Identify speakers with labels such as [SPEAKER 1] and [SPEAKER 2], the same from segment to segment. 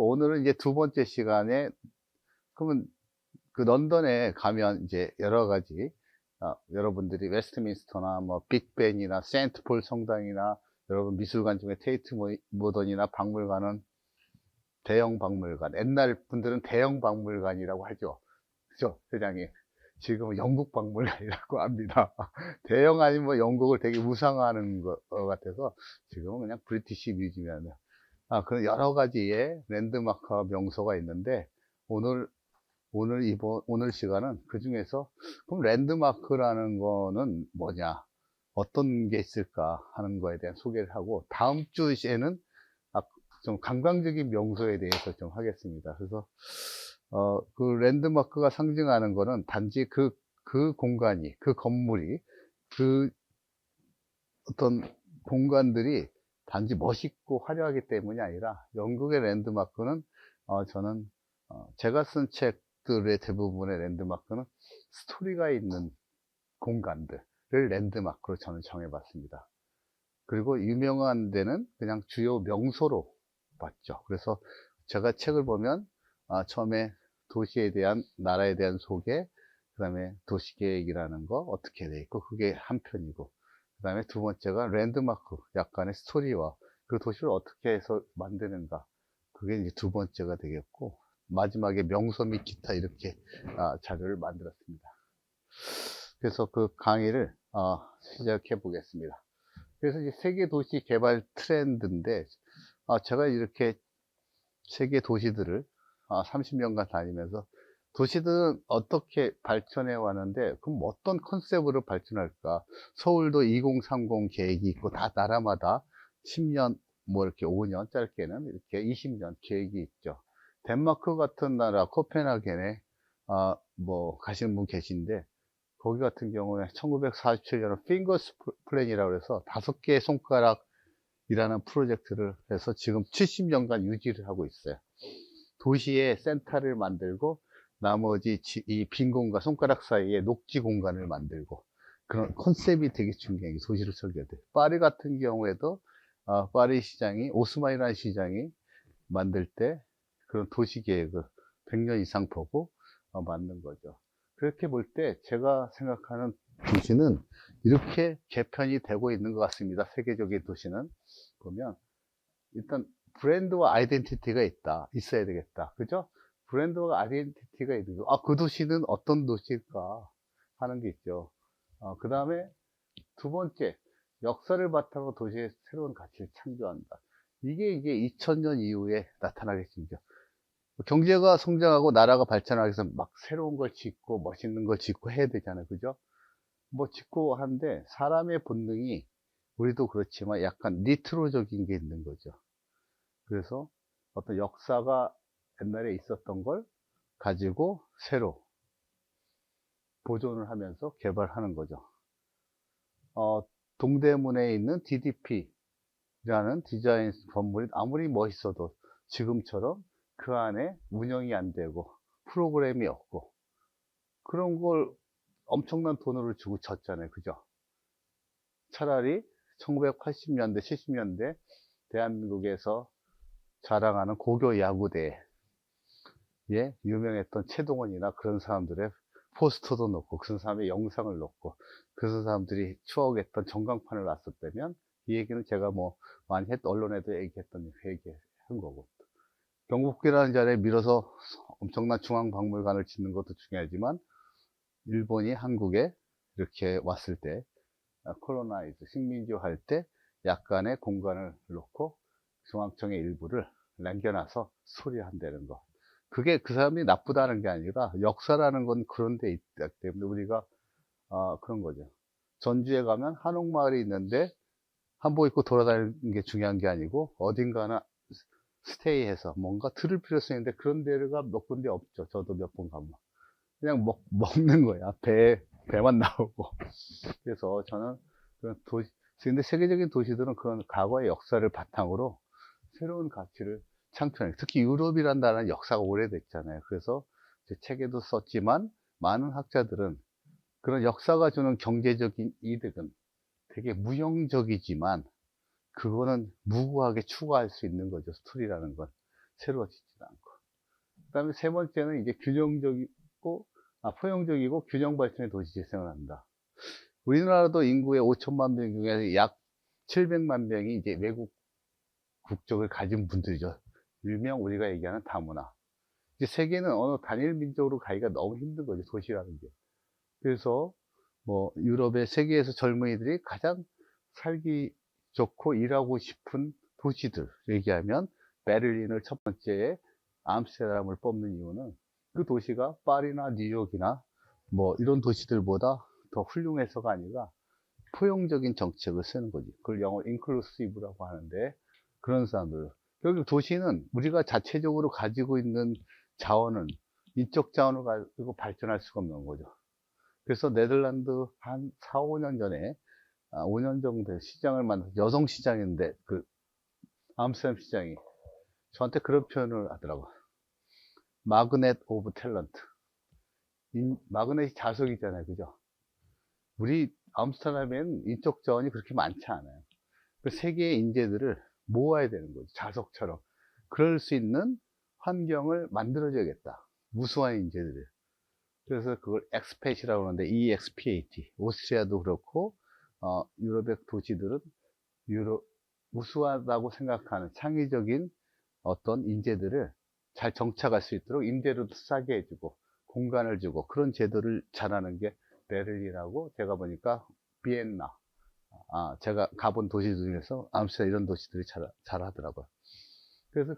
[SPEAKER 1] 오늘은 이제 두 번째 시간에, 그러면 그 런던에 가면 이제 여러 가지, 여러분들이 웨스트민스터나 뭐 빅벤이나 세인트 폴 성당이나 여러분 미술관 중에 테이트 모던이나 박물관은 대형 박물관, 옛날 분들은 대형 박물관이라고 하죠. 그죠, 회장님? 지금은 영국 박물관이라고 합니다. 대형 아니면 뭐 영국을 되게 우상화하는 것 같아서 지금은 그냥 브리티시 뮤지엄이에요. 그런 여러 가지의 랜드마크와 명소가 있는데, 오늘 오늘 시간은 그 중에서 그럼 랜드마크라는 거는 뭐냐, 어떤 게 있을까 하는 거에 대한 소개를 하고, 다음 주에는 좀 관광적인 명소에 대해서 좀 하겠습니다. 그래서 그 랜드마크가 상징하는 거는 단지 그 공간이, 그 건물이, 그 어떤 공간들이 단지 멋있고 화려하기 때문이 아니라, 영국의 랜드마크는 저는 제가 쓴 책들의 대부분의 랜드마크는 스토리가 있는 공간들을 랜드마크로 저는 정해봤습니다. 그리고 유명한 데는 그냥 주요 명소로 봤죠. 그래서 제가 책을 보면 처음에 도시에 대한, 나라에 대한 소개, 그 다음에 도시계획이라는 거 어떻게 돼 있고, 그게 한 편이고, 그 다음에 두 번째가 랜드마크, 약간의 스토리와 그 도시를 어떻게 해서 만드는가, 그게 이제 두 번째가 되겠고, 마지막에 명소 및 기타, 이렇게 자료를 만들었습니다. 그래서 그 강의를 시작해 보겠습니다. 그래서 이제 세계 도시 개발 트렌드인데, 제가 이렇게 세계 도시들을 30년간 다니면서 도시들은 어떻게 발전해 왔는데, 그럼 어떤 컨셉으로 발전할까? 서울도 2030 계획이 있고, 다 나라마다 10년, 뭐 이렇게 5년, 짧게는 이렇게 20년 계획이 있죠. 덴마크 같은 나라 코펜하겐에 뭐 가시는 분 계신데, 거기 같은 경우에 1947년에 핑거스 플랜이라고 해서 5개의 손가락이라는 프로젝트를 해서 지금 70년간 유지를 하고 있어요. 도시의 센터를 만들고, 나머지 이 빈 공간, 손가락 사이에 녹지 공간을 만들고, 그런 컨셉이 되게 중요해요. 도시를 설계할 때. 파리 같은 경우에도 파리 시장이, 오스만이라는 시장이 만들 때 그런 도시 계획을 100년 이상 보고 만든 거죠. 그렇게 볼 때 제가 생각하는 도시는 이렇게 개편이 되고 있는 것 같습니다. 세계적인 도시는 보면 일단 브랜드와 아이덴티티가 있어야 되겠다. 그죠? 브랜드와 아이덴티티가 있는 거. 그 도시는 어떤 도시일까 하는 게 있죠. 그 다음에 두 번째, 역사를 바탕으로 도시의 새로운 가치를 창조한다. 이게 2000년 이후에 나타나겠습니다. 경제가 성장하고 나라가 발전하기 위해서 막 새로운 걸 짓고 멋있는 걸 짓고 해야 되잖아요. 그죠? 뭐 짓고 하는데, 사람의 본능이, 우리도 그렇지만 약간 니트로적인 게 있는 거죠. 그래서 어떤 역사가 옛날에 있었던 걸 가지고 새로 보존을 하면서 개발하는 거죠. 동대문에 있는 DDP라는 디자인 건물이 아무리 멋있어도 지금처럼 그 안에 운영이 안 되고 프로그램이 없고, 그런 걸 엄청난 돈을 주고 졌잖아요. 그죠? 차라리 1980년대, 70년대 대한민국에서 자랑하는 고교 야구대에 유명했던 최동원이나 그런 사람들의 포스터도 넣고, 그런 사람의 영상을 넣고, 그런 사람들이 추억했던 전광판을 놨었다면, 이 얘기는 제가 뭐 많이 언론에도 얘기한 거고, 경복궁이라는 자리에 밀어서 엄청난 중앙박물관을 짓는 것도 중요하지만, 일본이 한국에 이렇게 왔을 때, 콜로나이즈, 식민지화 할 때 약간의 공간을 놓고 중앙청의 일부를 남겨놔서 소리한다는 거. 그게 그 사람이 나쁘다는 게 아니라, 역사라는 건 그런 데 있기 때문에 우리가 그런 거죠. 전주에 가면 한옥마을이 있는데 한복 입고 돌아다니는 게 중요한 게 아니고, 어딘가나 스테이해서 뭔가 들을 필요성이 있는데, 그런 데가 몇 군데 없죠. 저도 몇 번 가면 그냥 먹는 거야. 배만 나오고. 그래서 저는 그런 근데 세계적인 도시들은 그런 과거의 역사를 바탕으로 새로운 가치를 창출해요. 특히 유럽이란 나라는 역사가 오래됐잖아요. 그래서 제 책에도 썼지만, 많은 학자들은 그런 역사가 주는 경제적인 이득은 되게 무형적이지만, 그거는 무고하게 추구할 수 있는 거죠. 스토리라는 건. 새로 짓지도 않고. 그 다음에 세 번째는 이제 포용적이고 균형 발전의 도시 재생을 한다. 우리나라도 인구의 5천만 명 중에 약 700만 명이 이제 외국 국적을 가진 분들이죠. 일명 우리가 얘기하는 다문화. 이제 세계는 어느 단일 민족으로 가기가 너무 힘든 거죠, 도시라는 게. 그래서 뭐 유럽의 세계에서 젊은이들이 가장 살기 좋고 일하고 싶은 도시들 얘기하면 베를린을 첫 번째에 암스테르담을 뽑는 이유는 그 도시가 파리나 뉴욕이나 뭐 이런 도시들보다 더 훌륭해서가 아니라 포용적인 정책을 쓰는 거지. 그걸 영어로 인클루시브라고 하는데, 그런 사람들. 결국 도시는 우리가 자체적으로 가지고 있는 자원은 인적 자원을 가지고 발전할 수가 없는 거죠. 그래서 네덜란드 한 4, 5년 전에 5년 정도 시장을 만든 여성 시장인데, 그 암스테르담 시장이 저한테 그런 표현을 하더라고. 마그넷 오브 탤런트. 마그넷이 자석이잖아요, 그죠? 우리 암스테르담에는 인적 자원이 그렇게 많지 않아요. 그 세계의 인재들을 모아야 되는 거죠, 자석처럼. 그럴 수 있는 환경을 만들어줘야겠다, 무수한 인재들을. 그래서 그걸 엑스팻이라고 하는데, EXPAT. 오스트리아도 그렇고 유럽의 도시들은 우수하다고 생각하는 창의적인 어떤 인재들을 잘 정착할 수 있도록 임대료도 싸게 해주고 공간을 주고, 그런 제도를 잘하는 게 베를린하고, 제가 보니까 비엔나, 제가 가본 도시 중에서 암스테르담 이런 도시들이 잘하더라고요. 그래서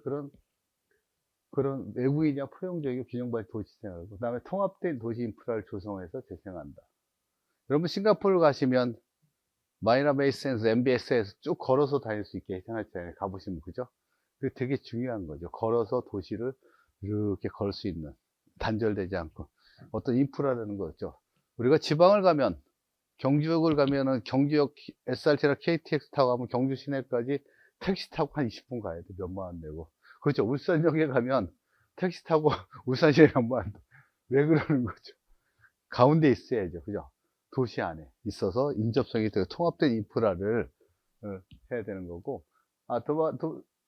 [SPEAKER 1] 그런 외국인이나 포용적이고 균형발전 도시 생활, 그 다음에 통합된 도시 인프라를 조성해서 재생한다. 여러분 싱가포르 가시면 마리나 베이 샌즈 MBS에서 쭉 걸어서 다닐 수 있게 생활장에 가보시면, 그죠? 그게 되게 중요한 거죠. 걸어서 도시를 이렇게 걸 수 있는, 단절되지 않고 어떤 인프라라는 거죠. 우리가 지방을 가면, 경주역을 가면은 경주역 SRT나 KTX 타고 가면 경주 시내까지 택시 타고 한 20분 가야 돼. 몇만 원 내고. 그렇죠. 울산역에 가면 택시 타고 울산 시내 몇만 원. 왜 그러는 거죠? 가운데 있어야죠. 그죠? 도시 안에 있어서 인접성이 되고 통합된 인프라를 해야 되는 거고.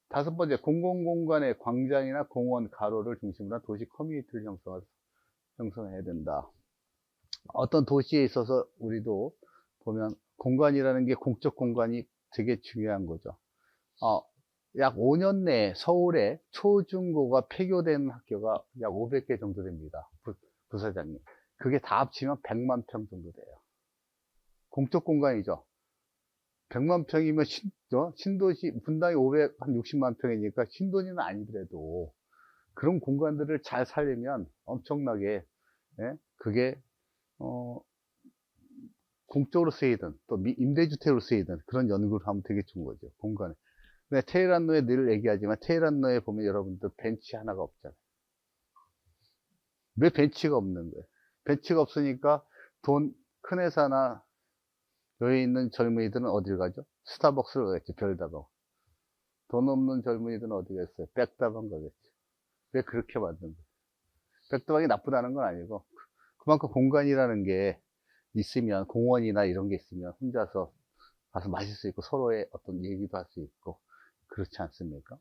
[SPEAKER 1] 다섯 번째, 공공공간의 광장이나 공원, 가로를 중심으로 한 도시 커뮤니티를 형성해야 된다. 어떤 도시에 있어서 우리도 보면 공간이라는 게, 공적 공간이 되게 중요한 거죠. 약 5년 내에 서울에 초중고가 폐교된 학교가 약 500개 정도 됩니다. 부사장님. 그게 다 합치면 100만 평 정도 돼요. 공적 공간이죠. 100만 평이면 신도시, 분당이 560만 평이니까 신도시는 아니더라도 그런 공간들을 잘 살리면 엄청나게, 예? 그게 공적으로 쓰이든 또 임대주택으로 쓰이든 그런 연구를 하면 되게 좋은 거죠, 공간에. 근데 테헤란로에 늘 얘기하지만, 테헤란로에 보면 여러분들 벤치 하나가 없잖아요. 왜 벤치가 없는 거예요? 벤치가 없으니까 큰 회사나 여기 있는 젊은이들은 어딜 가죠? 스타벅스를 가겠죠, 별다방. 돈 없는 젊은이들은 어디 갔어요? 백다방 가겠죠. 왜 그렇게 만든 거예요? 백다방이 나쁘다는 건 아니고, 그만큼 공간이라는 게 있으면, 공원이나 이런 게 있으면 혼자서 가서 마실 수 있고 서로의 어떤 얘기도 할 수 있고, 그렇지 않습니까?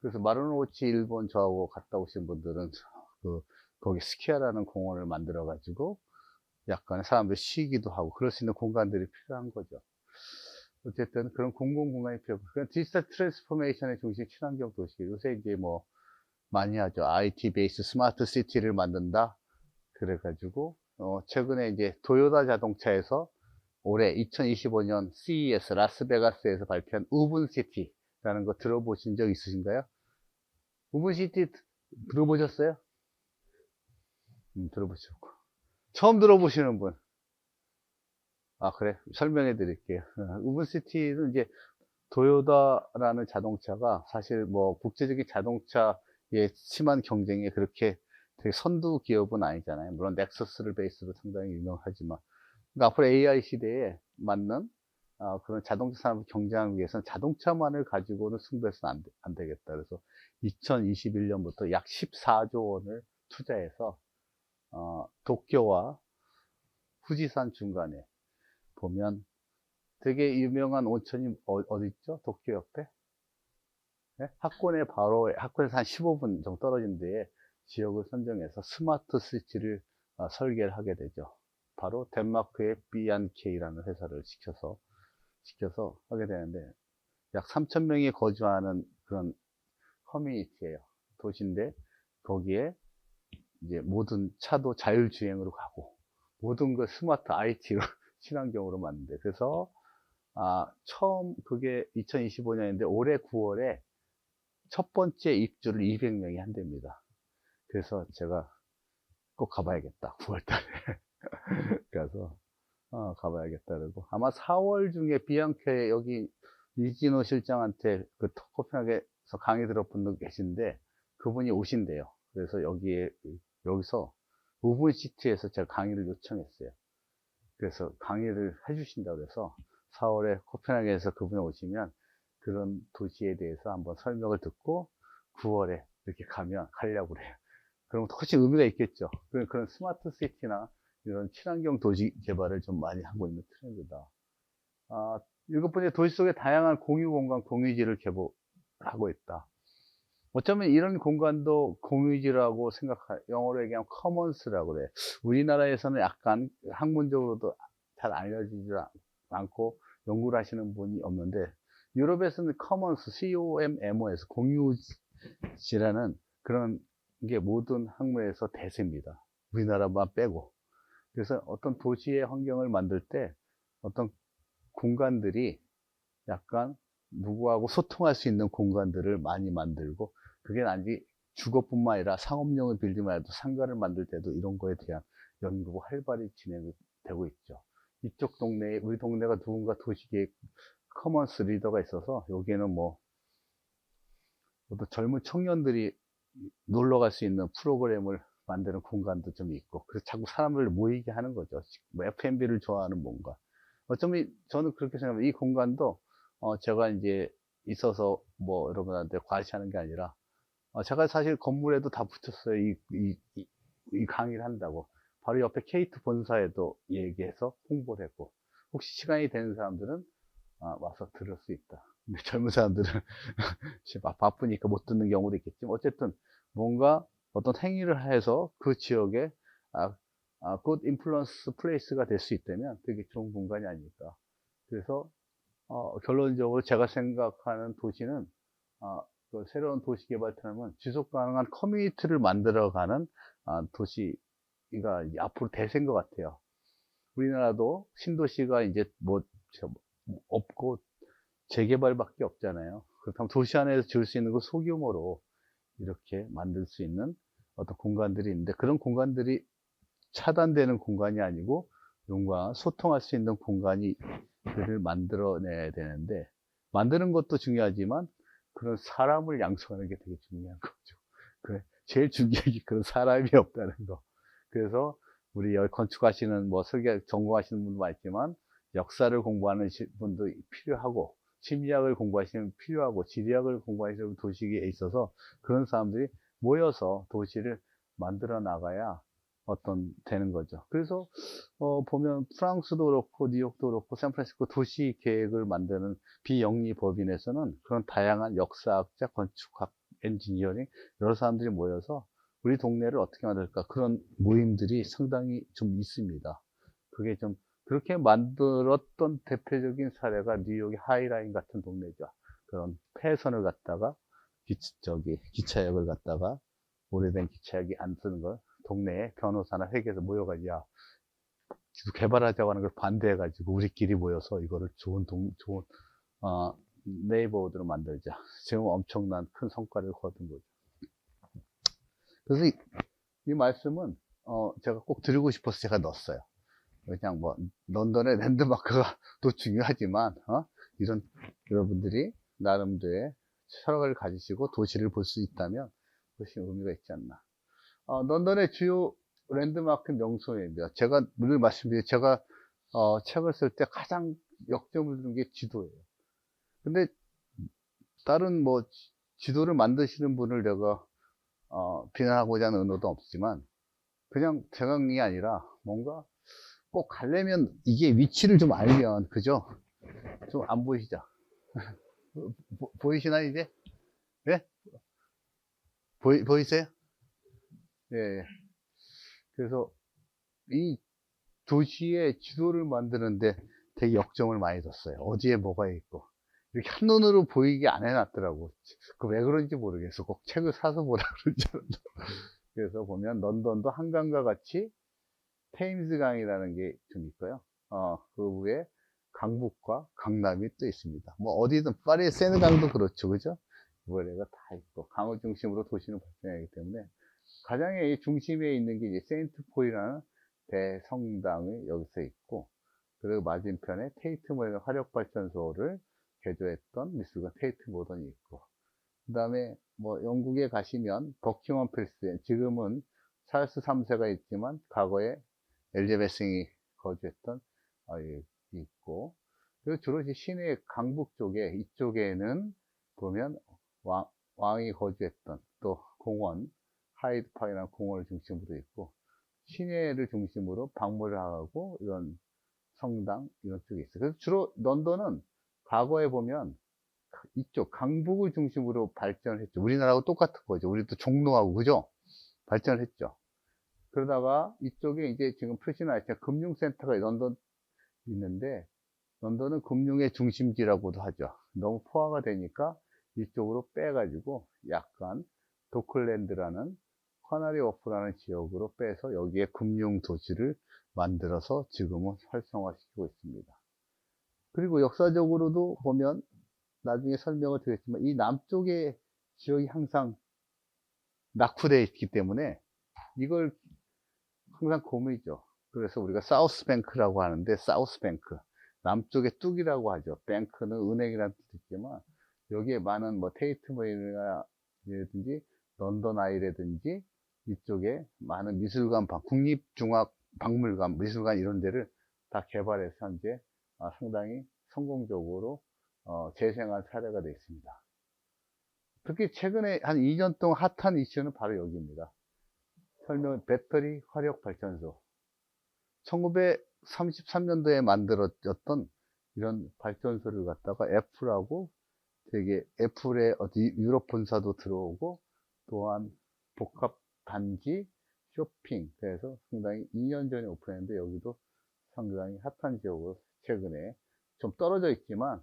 [SPEAKER 1] 그래서 마르노우치 일본 저하고 갔다 오신 분들은 거기 스키아라는 공원을 만들어 가지고 약간 사람들 쉬기도 하고 그럴 수 있는 공간들이 필요한 거죠. 어쨌든 그런 공공공간이 필요하고, 디지털 트랜스포메이션의 중심 친환경 도시. 요새 이제 뭐 많이 하죠. IT 베이스 스마트 시티를 만든다. 그래가지고 최근에 이제 도요타 자동차에서 올해 2025년 CES 라스베가스에서 발표한 우분시티라는 거 들어보신 적 있으신가요? 우분시티 들어보셨어요? 들어보셨고. 처음 들어보시는 분? 그래. 설명해 드릴게요. 우분시티는 이제 도요타라는 자동차가 사실 뭐 국제적인 자동차의 심한 경쟁에 그렇게 되게 선두 기업은 아니잖아요. 물론 넥서스를 베이스로 상당히 유명하지만, 그러니까 앞으로 AI 시대에 맞는 그런 자동차 산업을 경쟁하기 위해서는 자동차만을 가지고는 승부해서는 안 되겠다. 그래서 2021년부터 약 14조 원을 투자해서 도쿄와 후지산 중간에 보면 되게 유명한 온천이 어디 있죠? 도쿄 옆에? 학군에 바로, 학군에서 한 15분 정도 떨어진 데에 지역을 선정해서 스마트 시티를 설계를 하게 되죠. 바로 덴마크의 B&K라는 회사를 시켜서 하게 되는데, 약 3,000명이 거주하는 그런 커뮤니티예요. 도시인데, 거기에 이제 모든 차도 자율주행으로 가고, 모든 걸 스마트 IT로 친환경으로 만든대. 그래서 처음 그게 2025년인데 올해 9월에 첫 번째 입주를 200명이 한답니다. 그래서 제가 꼭 가봐야겠다. 9월 달에. 그래서 가봐야겠다 그러고, 아마 4월 중에 비앙케 여기 이진호 실장한테 그 코펜하겐에서 강의 들어 분 계신데 그분이 오신대요. 그래서 여기서 우분시티에서 제가 강의를 요청했어요. 그래서 강의를 해주신다고 그래서 4월에 코펜하겐에서 그분이 오시면 그런 도시에 대해서 한번 설명을 듣고 9월에 이렇게 가려고 그래요. 그럼 훨씬 의미가 있겠죠. 그런 스마트 시티나 이런 친환경 도시 개발을 좀 많이 하고 있는 트렌드다. 7번째, 도시 속에 다양한 공유 공간, 공유지를 개발하고 있다. 어쩌면 이런 공간도 공유지라고 영어로 얘기하면 커먼스라고 그래. 우리나라에서는 약간 학문적으로도 잘 알려지지 않고 연구를 하시는 분이 없는데, 유럽에서는 커먼스, COMMO에서 공유지라는 그런 게 모든 학문에서 대세입니다. 우리나라만 빼고. 그래서 어떤 도시의 환경을 만들 때 어떤 공간들이 약간 누구하고 소통할 수 있는 공간들을 많이 만들고, 그게 단지 주거뿐만 아니라 상업용을 빌리만 해도 상가를 만들 때도 이런 거에 대한 연구가 활발히 진행되고 있죠. 이쪽 동네에, 우리 동네가 누군가 도시계획 커먼스 리더가 있어서 여기에는 뭐 또 젊은 청년들이 놀러 갈 수 있는 프로그램을 만드는 공간도 좀 있고, 그래서 자꾸 사람을 모이게 하는 거죠. 뭐 F&B를 좋아하는 뭔가. 어쩌면 저는 그렇게 생각합니다. 이 공간도 제가 이제 있어서 뭐 여러분한테 과시하는 게 아니라, 제가 사실 건물에도 다 붙였어요. 이 강의를 한다고. 바로 옆에 케이트 본사에도 얘기해서 홍보를 했고, 혹시 시간이 되는 사람들은 와서 들을 수 있다. 근데 젊은 사람들은 바쁘니까 못 듣는 경우도 있겠지만, 어쨌든 뭔가 어떤 행위를 해서 그 지역에 good influence place가 될 수 있다면 되게 좋은 공간이 아닐까. 그래서 결론적으로 제가 생각하는 도시는 그 새로운 도시 개발 트렌드는 지속 가능한 커뮤니티를 만들어가는 도시가 앞으로 대세인 것 같아요. 우리나라도 신도시가 이제 뭐 없고 재개발밖에 없잖아요. 그렇다면 도시 안에서 지을 수 있는 거 소규모로 이렇게 만들 수 있는 어떤 공간들이 있는데, 그런 공간들이 차단되는 공간이 아니고 누군가 소통할 수 있는 공간들을 만들어내야 되는데, 만드는 것도 중요하지만 그런 사람을 양성하는 게 되게 중요한 거죠. 그래, 제일 중요한 게 그런 사람이 없다는 거. 그래서 우리 여기 건축하시는 뭐 설계 전공하시는 분도 많지만 역사를 공부하는 분도 필요하고, 심리학을 공부하시는 필요하고, 지리학을 공부하시는 도시에 있어서 그런 사람들이 모여서 도시를 만들어 나가야 되는 거죠. 그래서 보면 프랑스도 그렇고 뉴욕도 그렇고 샌프란시스코 도시 계획을 만드는 비영리 법인에서는 그런 다양한 역사학자, 건축학, 엔지니어링 여러 사람들이 모여서 우리 동네를 어떻게 만들까, 그런 모임들이 상당히 좀 있습니다. 그게 좀 그렇게 만들었던 대표적인 사례가 뉴욕의 하이라인 같은 동네죠. 그런 폐선을 갖다가 기차역을 갖다가 오래된 기차역이 안 쓰는 걸 동네에 변호사나 회계에서 모여가지고 개발하자고 하는 걸 반대해가지고 우리끼리 모여서 이거를 좋은 네이버후드로 만들자. 지금 엄청난 큰 성과를 거둔 거죠. 그래서 이 말씀은 제가 꼭 드리고 싶어서 제가 넣었어요. 그냥 뭐 런던의 랜드마크가 또 중요하지만 이런 여러분들이 나름대로의 철학을 가지시고 도시를 볼 수 있다면 그것이 의미가 있지 않나. 런던의 주요 랜드마크 명소입니다. 제가 늘 말씀드린, 제가 책을 쓸 때 가장 역점을 두는 게 지도예요. 근데 다른 뭐 지도를 만드시는 분을 제가 비난하고자 하는 의도도 없지만, 그냥 제각이 아니라 뭔가 꼭 가려면 이게 위치를 좀 알면, 그죠? 좀 안 보이시죠? 보이시나 이제? 예? 보이세요? 예. 예. 그래서 이 도시의 지도를 만드는데 되게 역정을 많이 뒀어요. 어디에 뭐가 있고. 이렇게 한눈으로 보이게 안 해놨더라고. 그 왜 그런지 모르겠어. 꼭 책을 사서 보라 그러지 않아도. 그래서 보면 런던도 한강과 같이 테임스 강이라는 게 좀 있고요. 그 위에 강북과 강남이 또 있습니다. 뭐 어디든 파리 세느강도 그렇죠, 그죠? 뭐래가 다 있고 강을 중심으로 도시는 발전하기 때문에 가장의 이 중심에 있는 게 이제 세인트폴이라는 대성당이 여기서 있고, 그리고 맞은편에 테이트 모던 화력발전소를 개조했던 미술관 테이트 모던이 있고, 그 다음에 뭐 영국에 가시면 버킹엄 필스, 지금은 찰스 3세가 있지만 과거에 엘리자베스이 거주했던 있고, 그리고 주로 이제 시내 강북 쪽에 이쪽에는 보면 왕이 거주했던 또 공원, 하이드파크라는 공원을 중심으로 있고, 시내를 중심으로 박물을 하고 이런 성당 이런 쪽에 있어요. 그래서 주로 런던은 과거에 보면 이쪽 강북을 중심으로 발전을 했죠. 우리나라하고 똑같은 거죠. 우리도 종로하고 그죠? 발전을 했죠. 그러다가 이쪽에 이제 지금 표시나 있죠. 금융센터가 런던 있는데, 런던은 금융의 중심지라고도 하죠. 너무 포화가 되니까 이쪽으로 빼가지고 약간 도클랜드라는 커나리 워프라는 지역으로 빼서 여기에 금융 도시를 만들어서 지금은 활성화시키고 있습니다. 그리고 역사적으로도 보면 나중에 설명을 드리겠지만 이 남쪽의 지역이 항상 낙후되어 있기 때문에 이걸 항상 고민이죠. 그래서 우리가 사우스뱅크라고 하는데, 사우스뱅크 남쪽의 뚝이라고 하죠. 뱅크는 은행이라는 뜻이 있지만 여기에 많은 뭐 테이트 모이라든지 런던 아이라든지 이쪽에 많은 미술관, 국립중앙박물관, 미술관 이런 데를 다 개발해서 현재 상당히 성공적으로 재생한 사례가 되어 있습니다. 특히 최근에 한 2년 동안 핫한 이슈는 바로 여기입니다. 배터리 화력 발전소. 1933년도에 만들어졌던 이런 발전소를 갖다가 애플하고 되게 애플의 어디 유럽 본사도 들어오고, 또한 복합 단지 쇼핑, 그래서 상당히 2년 전에 오픈했는데 여기도 상당히 핫한 지역으로 최근에 좀 떨어져 있지만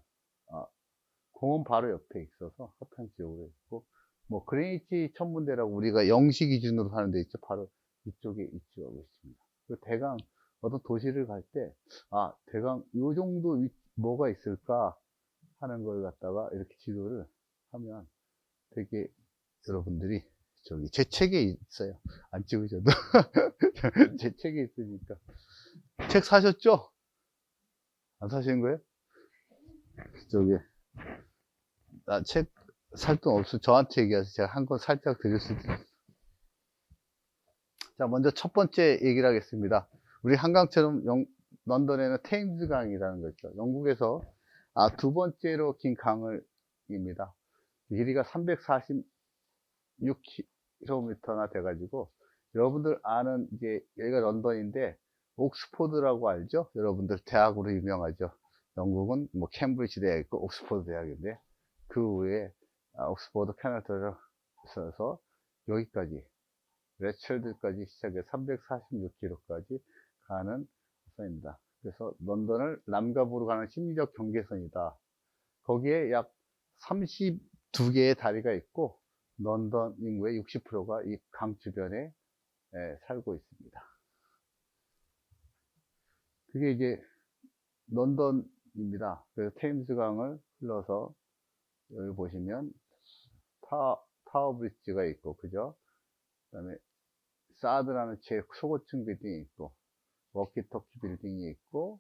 [SPEAKER 1] 공원 바로 옆에 있어서 핫한 지역으로 있고, 뭐 그린위치 천문대라고 우리가 영시 기준으로 하는 데 있죠. 바로 이쪽에 위치하고 있습니다. 그리고 대강 어떤 도시를 갈 때 대강 요 정도 뭐가 있을까 하는 걸 갖다가 이렇게 지도를 하면 되게 여러분들이 저기 제 책에 있어요. 안 찍으셔도 제 책에 있으니까. 책 사셨죠? 안 사신 거예요? 저기 책 살 돈 없어 저한테 얘기하세요. 제가 한 권 살짝 드릴 수도 있어요. 자, 먼저 첫 번째 얘기를 하겠습니다. 우리 한강처럼 런던에는 테임스 강이라는 거 있죠. 영국에서 두 번째로 긴 강을입니다. 길이가 346km나 돼가지고, 여러분들 아는 이제 여기가 런던인데 옥스포드라고 알죠? 여러분들 대학으로 유명하죠. 영국은 뭐 캠브리지 대학 있고 옥스포드 대학인데, 그 위에 옥스포드 캐나다를 써서 여기까지 레첼드까지 시작해 346km까지 가는 선입니다. 그래서 런던을 남과 북으로 가는 심리적 경계선이다. 거기에 약 32개의 다리가 있고, 런던 인구의 60%가 이 강 주변에 살고 있습니다. 그게 이제 런던입니다. 그래서 테임스 강을 흘러서 여기 보시면 타워 브릿지가 있고, 그죠? 그 다음에 사드라는 최초고층 빌딩이 있고, 워키토키 빌딩이 있고,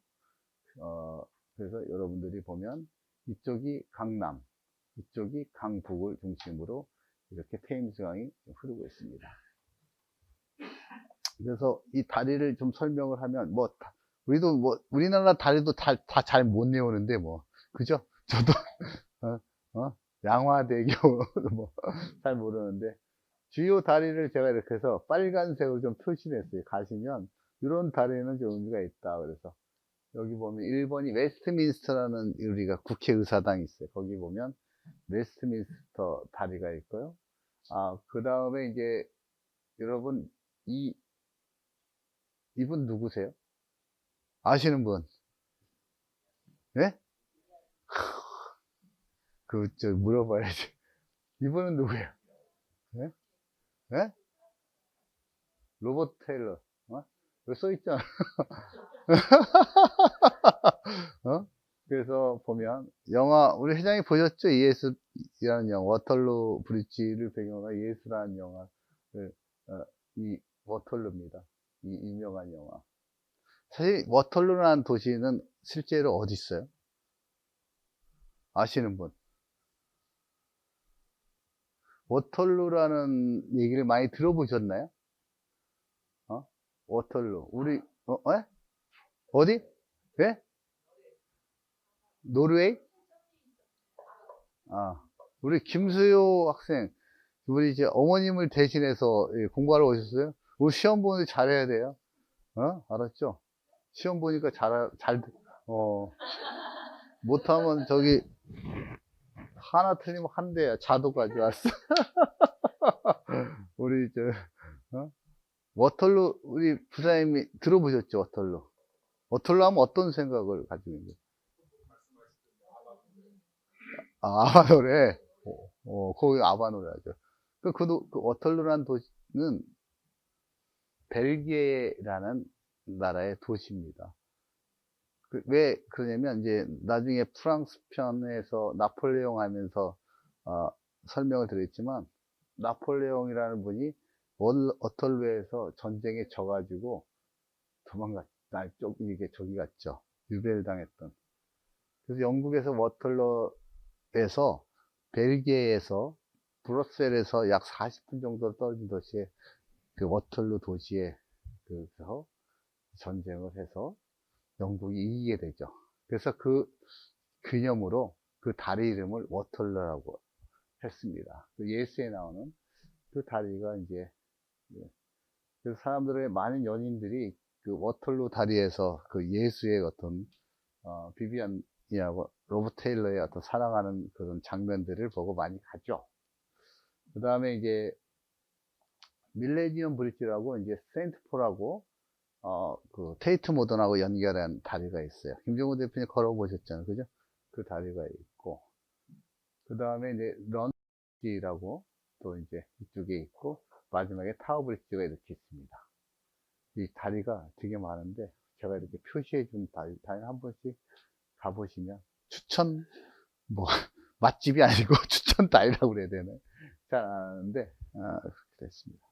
[SPEAKER 1] 그래서 여러분들이 보면 이쪽이 강남, 이쪽이 강북을 중심으로 이렇게 테임스 강이 흐르고 있습니다. 그래서 이 다리를 좀 설명을 하면, 우리도 우리나라 다리도 다 잘 못 내오는데, 그죠? 저도, 양화대교, 잘 모르는데, 주요 다리를 제가 이렇게 해서 빨간색으로 좀 표시했어요. 가시면, 이런 다리는 좀 의미가 있다. 그래서, 여기 보면 1번이 웨스트민스터라는 우리가 국회의사당이 있어요. 거기 보면 웨스트민스터 다리가 있고요. 그 다음에 이제 여러분 이분 누구세요? 아시는 분? 네? 물어봐야지. 이분은 누구예요? 네? 네? 로버트 테일러. 여기 써있잖아. 그래서 보면, 우리 회장이 보셨죠? 예수라는 영화, 워털루 브릿지를 배경으로 한 예수라는 영화를, 이 워털루입니다. 이 유명한 영화. 사실, 워털루라는 도시는 실제로 어디 있어요? 아시는 분? 워털루라는 얘기를 많이 들어보셨나요? 워털루. 어디? 예? 노르웨이? 우리 김수효 학생, 우리 이제 어머님을 대신해서 공부하러 오셨어요? 우리 시험 보는데 잘해야 돼요. 알았죠? 시험 보니까 못하면 하나 틀리면 한 대야. 자도 가져왔어. 우리 워털루, 우리 부사님이 들어보셨죠? 워털루. 워털루 하면 어떤 생각을 가지고 있는 거예요? 아바노래. 거기 아바노래 하죠. 그 워털루라는 도시는 벨기에라는 나라의 도시입니다. 왜 그러냐면, 이제, 나중에 프랑스 편에서 나폴레옹 하면서, 설명을 드렸지만, 나폴레옹이라는 분이 워털루에서 전쟁에 져가지고 저기 갔죠. 유배를 당했던. 그래서 영국에서 워털루에서 벨기에에서 브뤼셀에서 약 40분 정도 떨어진 도시에 그 워털루 도시에 그래서 전쟁을 해서 영국이 이기게 되죠. 그래서 그 기념으로 그 다리 이름을 워털루라고 했습니다. 그 예수에 나오는 그 다리가 이제 그래서 사람들의 많은 연인들이 그 워털루 다리에서 그 예수의 어떤 비비안이하고 로버트 테일러의 어떤 사랑하는 그런 장면들을 보고 많이 가죠. 그 다음에 이제 밀레니엄 브릿지라고 이제 세인트폴하고 그 테이트 모던하고 연결한 다리가 있어요. 김정은 대표님 걸어보셨잖아요. 그죠? 그 다리가 있고, 그 다음에 이제 런지라고 또 이제 이쪽에 있고, 마지막에 타워 브릿지가 이렇게 있습니다. 이 다리가 되게 많은데, 제가 이렇게 표시해 준 다리 한 번씩 가보시면, 맛집이 아니고 추천 다리라고 그래야 되나요? 잘 아는데, 그랬습니다.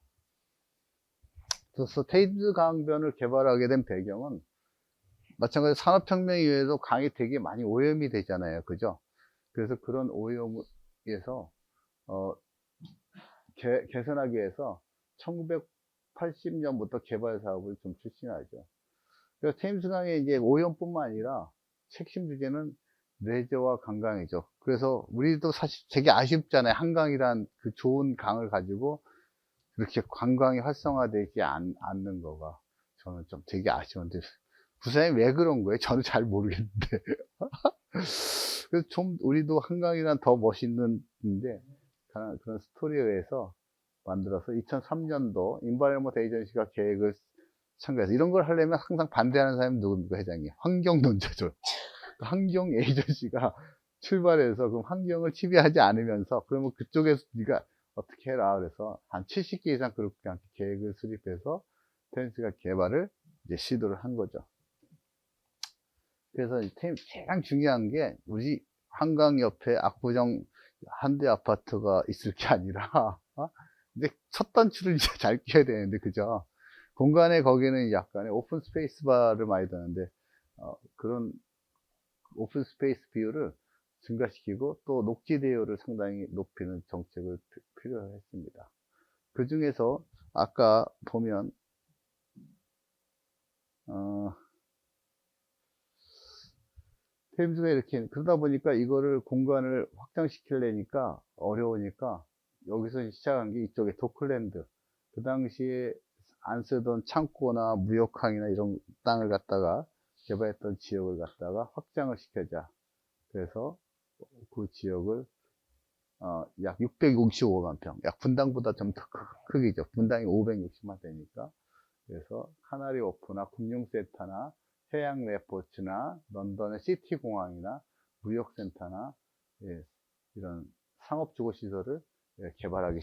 [SPEAKER 1] 그래서 테이즈 강변을 개발하게 된 배경은 마찬가지로 산업혁명 이후에도 강이 되게 많이 오염이 되잖아요. 그죠? 그래서 그런 오염에서 개선하기 위해서 1980년부터 개발 사업을 좀 추진하죠. 그래서 테임스강의 이제 오염뿐만 아니라 핵심 주제는 레저와 관광이죠. 그래서 우리도 사실 되게 아쉽잖아요. 한강이란 그 좋은 강을 가지고 그렇게 관광이 활성화되지 않는 거가 저는 좀 되게 아쉬운데 부산이 왜 그런 거예요? 저는 잘 모르겠는데 그래서 좀 우리도 한강이란 더 멋있는데 그런 스토리에 의해서 만들어서 2003년도 인바이러먼트 에이전시가 계획을 참가해서 이런 걸 하려면 항상 반대하는 사람이 누굽니까? 회장님 환경론자죠. 환경 에이전시가 출발해서 그럼 환경을 침해하지 않으면서 그러면 그쪽에서 네가 어떻게 해라 그래서 한 70개 이상 그렇게 계획을 수립해서 테임스가 개발을 이제 시도를 한 거죠. 그래서 가장 중요한 게 우리 한강 옆에 압구정 한대 아파트가 있을 게 아니라 이제 첫 단추를 이제 잘 끼워야 되는데 그죠? 공간에 거기는 약간의 오픈 스페이스 바를 많이 두는데 그런 오픈 스페이스 비율을 증가시키고 또 녹지 대요를 상당히 높이는 정책을 필요했습니다. 그 중에서 아까 보면 테임즈가 이렇게 그러다 보니까 이거를 공간을 확장시키려니까 어려우니까 여기서 시작한 게 이쪽에 도클랜드 그 당시에 안 쓰던 창고나 무역항이나 이런 땅을 갖다가 개발했던 지역을 갖다가 확장을 시켜자. 그래서 그 지역을 약 665만 평. 약 분당보다 좀 더 크기죠. 분당이 560만 되니까. 그래서 카나리 워프나 금융센터나 해양 레포츠나 런던의 시티 공항이나 무역센터나, 예, 이런 상업주거 시설을, 예, 개발하기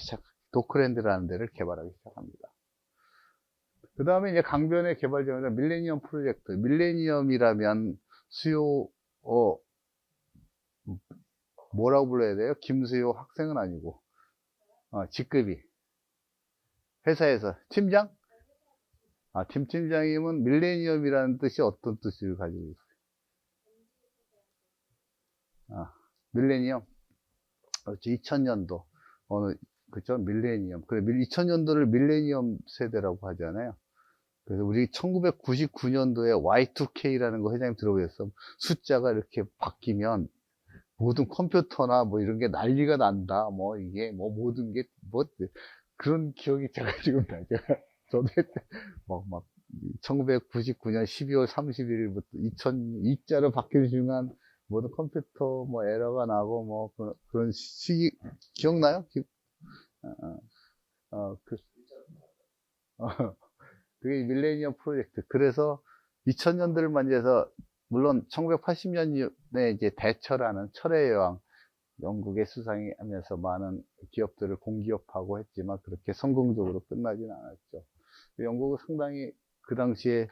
[SPEAKER 1] 도크랜드라는 데를 개발하기 시작합니다. 그 다음에 이제 강변의 개발 지역에서 밀레니엄 프로젝트. 밀레니엄이라면 수요, 뭐라고 불러야 돼요? 김수요 학생은 아니고, 직급이. 회사에서. 팀장? 팀장이면 밀레니엄이라는 뜻이 어떤 뜻을 가지고 있어요? 밀레니엄. 그렇죠. 2000년도. 그죠? 밀레니엄. 그래, 2000년도를 밀레니엄 세대라고 하잖아요. 그래서 우리 1999년도에 Y2K라는 거 회장님 들어보셨어? 숫자가 이렇게 바뀌면 모든 컴퓨터나 뭐 이런 게 난리가 난다. 뭐 이게 뭐 모든 게 뭐 그런 기억이 제가 지금 나죠. 저도 막 1999년 12월 31일부터 2002자로 바뀌는 순간 모든 컴퓨터 뭐 에러가 나고 뭐 그런 시기 기억나요? 그게 밀레니엄 프로젝트. 그래서 2000년대를 맞이해서, 물론 1980년에 이제 대처라는 철의 여왕, 영국의 수상이 하면서 많은 기업들을 공기업하고 했지만 그렇게 성공적으로 끝나진 않았죠. 영국은 상당히 그 당시에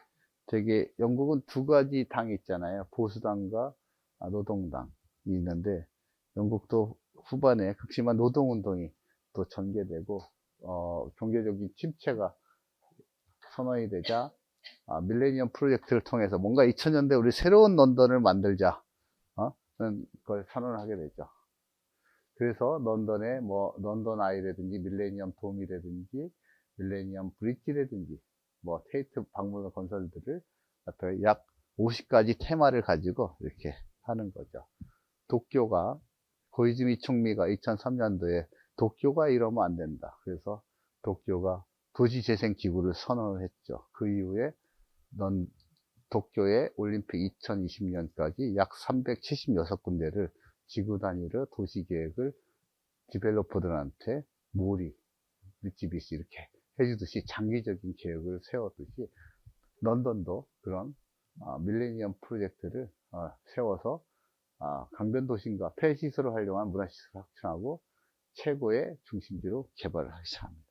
[SPEAKER 1] 되게, 영국은 두 가지 당이 있잖아요. 보수당과 노동당이 있는데, 영국도 후반에 극심한 노동운동이 또 전개되고, 경제적인 침체가 선언이 되자, 밀레니엄 프로젝트를 통해서 뭔가 2000년대 우리 새로운 런던을 만들자, 는 걸 선언하게 되죠. 그래서 런던에 뭐 런던 아이라든지 밀레니엄 돔이라든지 밀레니엄 브릿지라든지 뭐 테이트 박물관 건설들을 약 50가지 테마를 가지고 이렇게 하는 거죠. 도쿄가, 고이즈미 총리가 2003년도에 도쿄가 이러면 안 된다. 그래서 도쿄가 도시재생기구를 선언을 했죠. 그 이후에 도쿄의 올림픽 2020년까지 약 376군데를 지구 단위로 도시계획을 디벨로퍼들한테 몰이, 미쓰비시 이렇게 해주듯이 장기적인 계획을 세웠듯이, 런던도 그런 밀레니엄 프로젝트를 세워서 강변도심과 폐시설을 활용한 문화시설을 확충하고 최고의 중심지로 개발을 하기 시작합니다.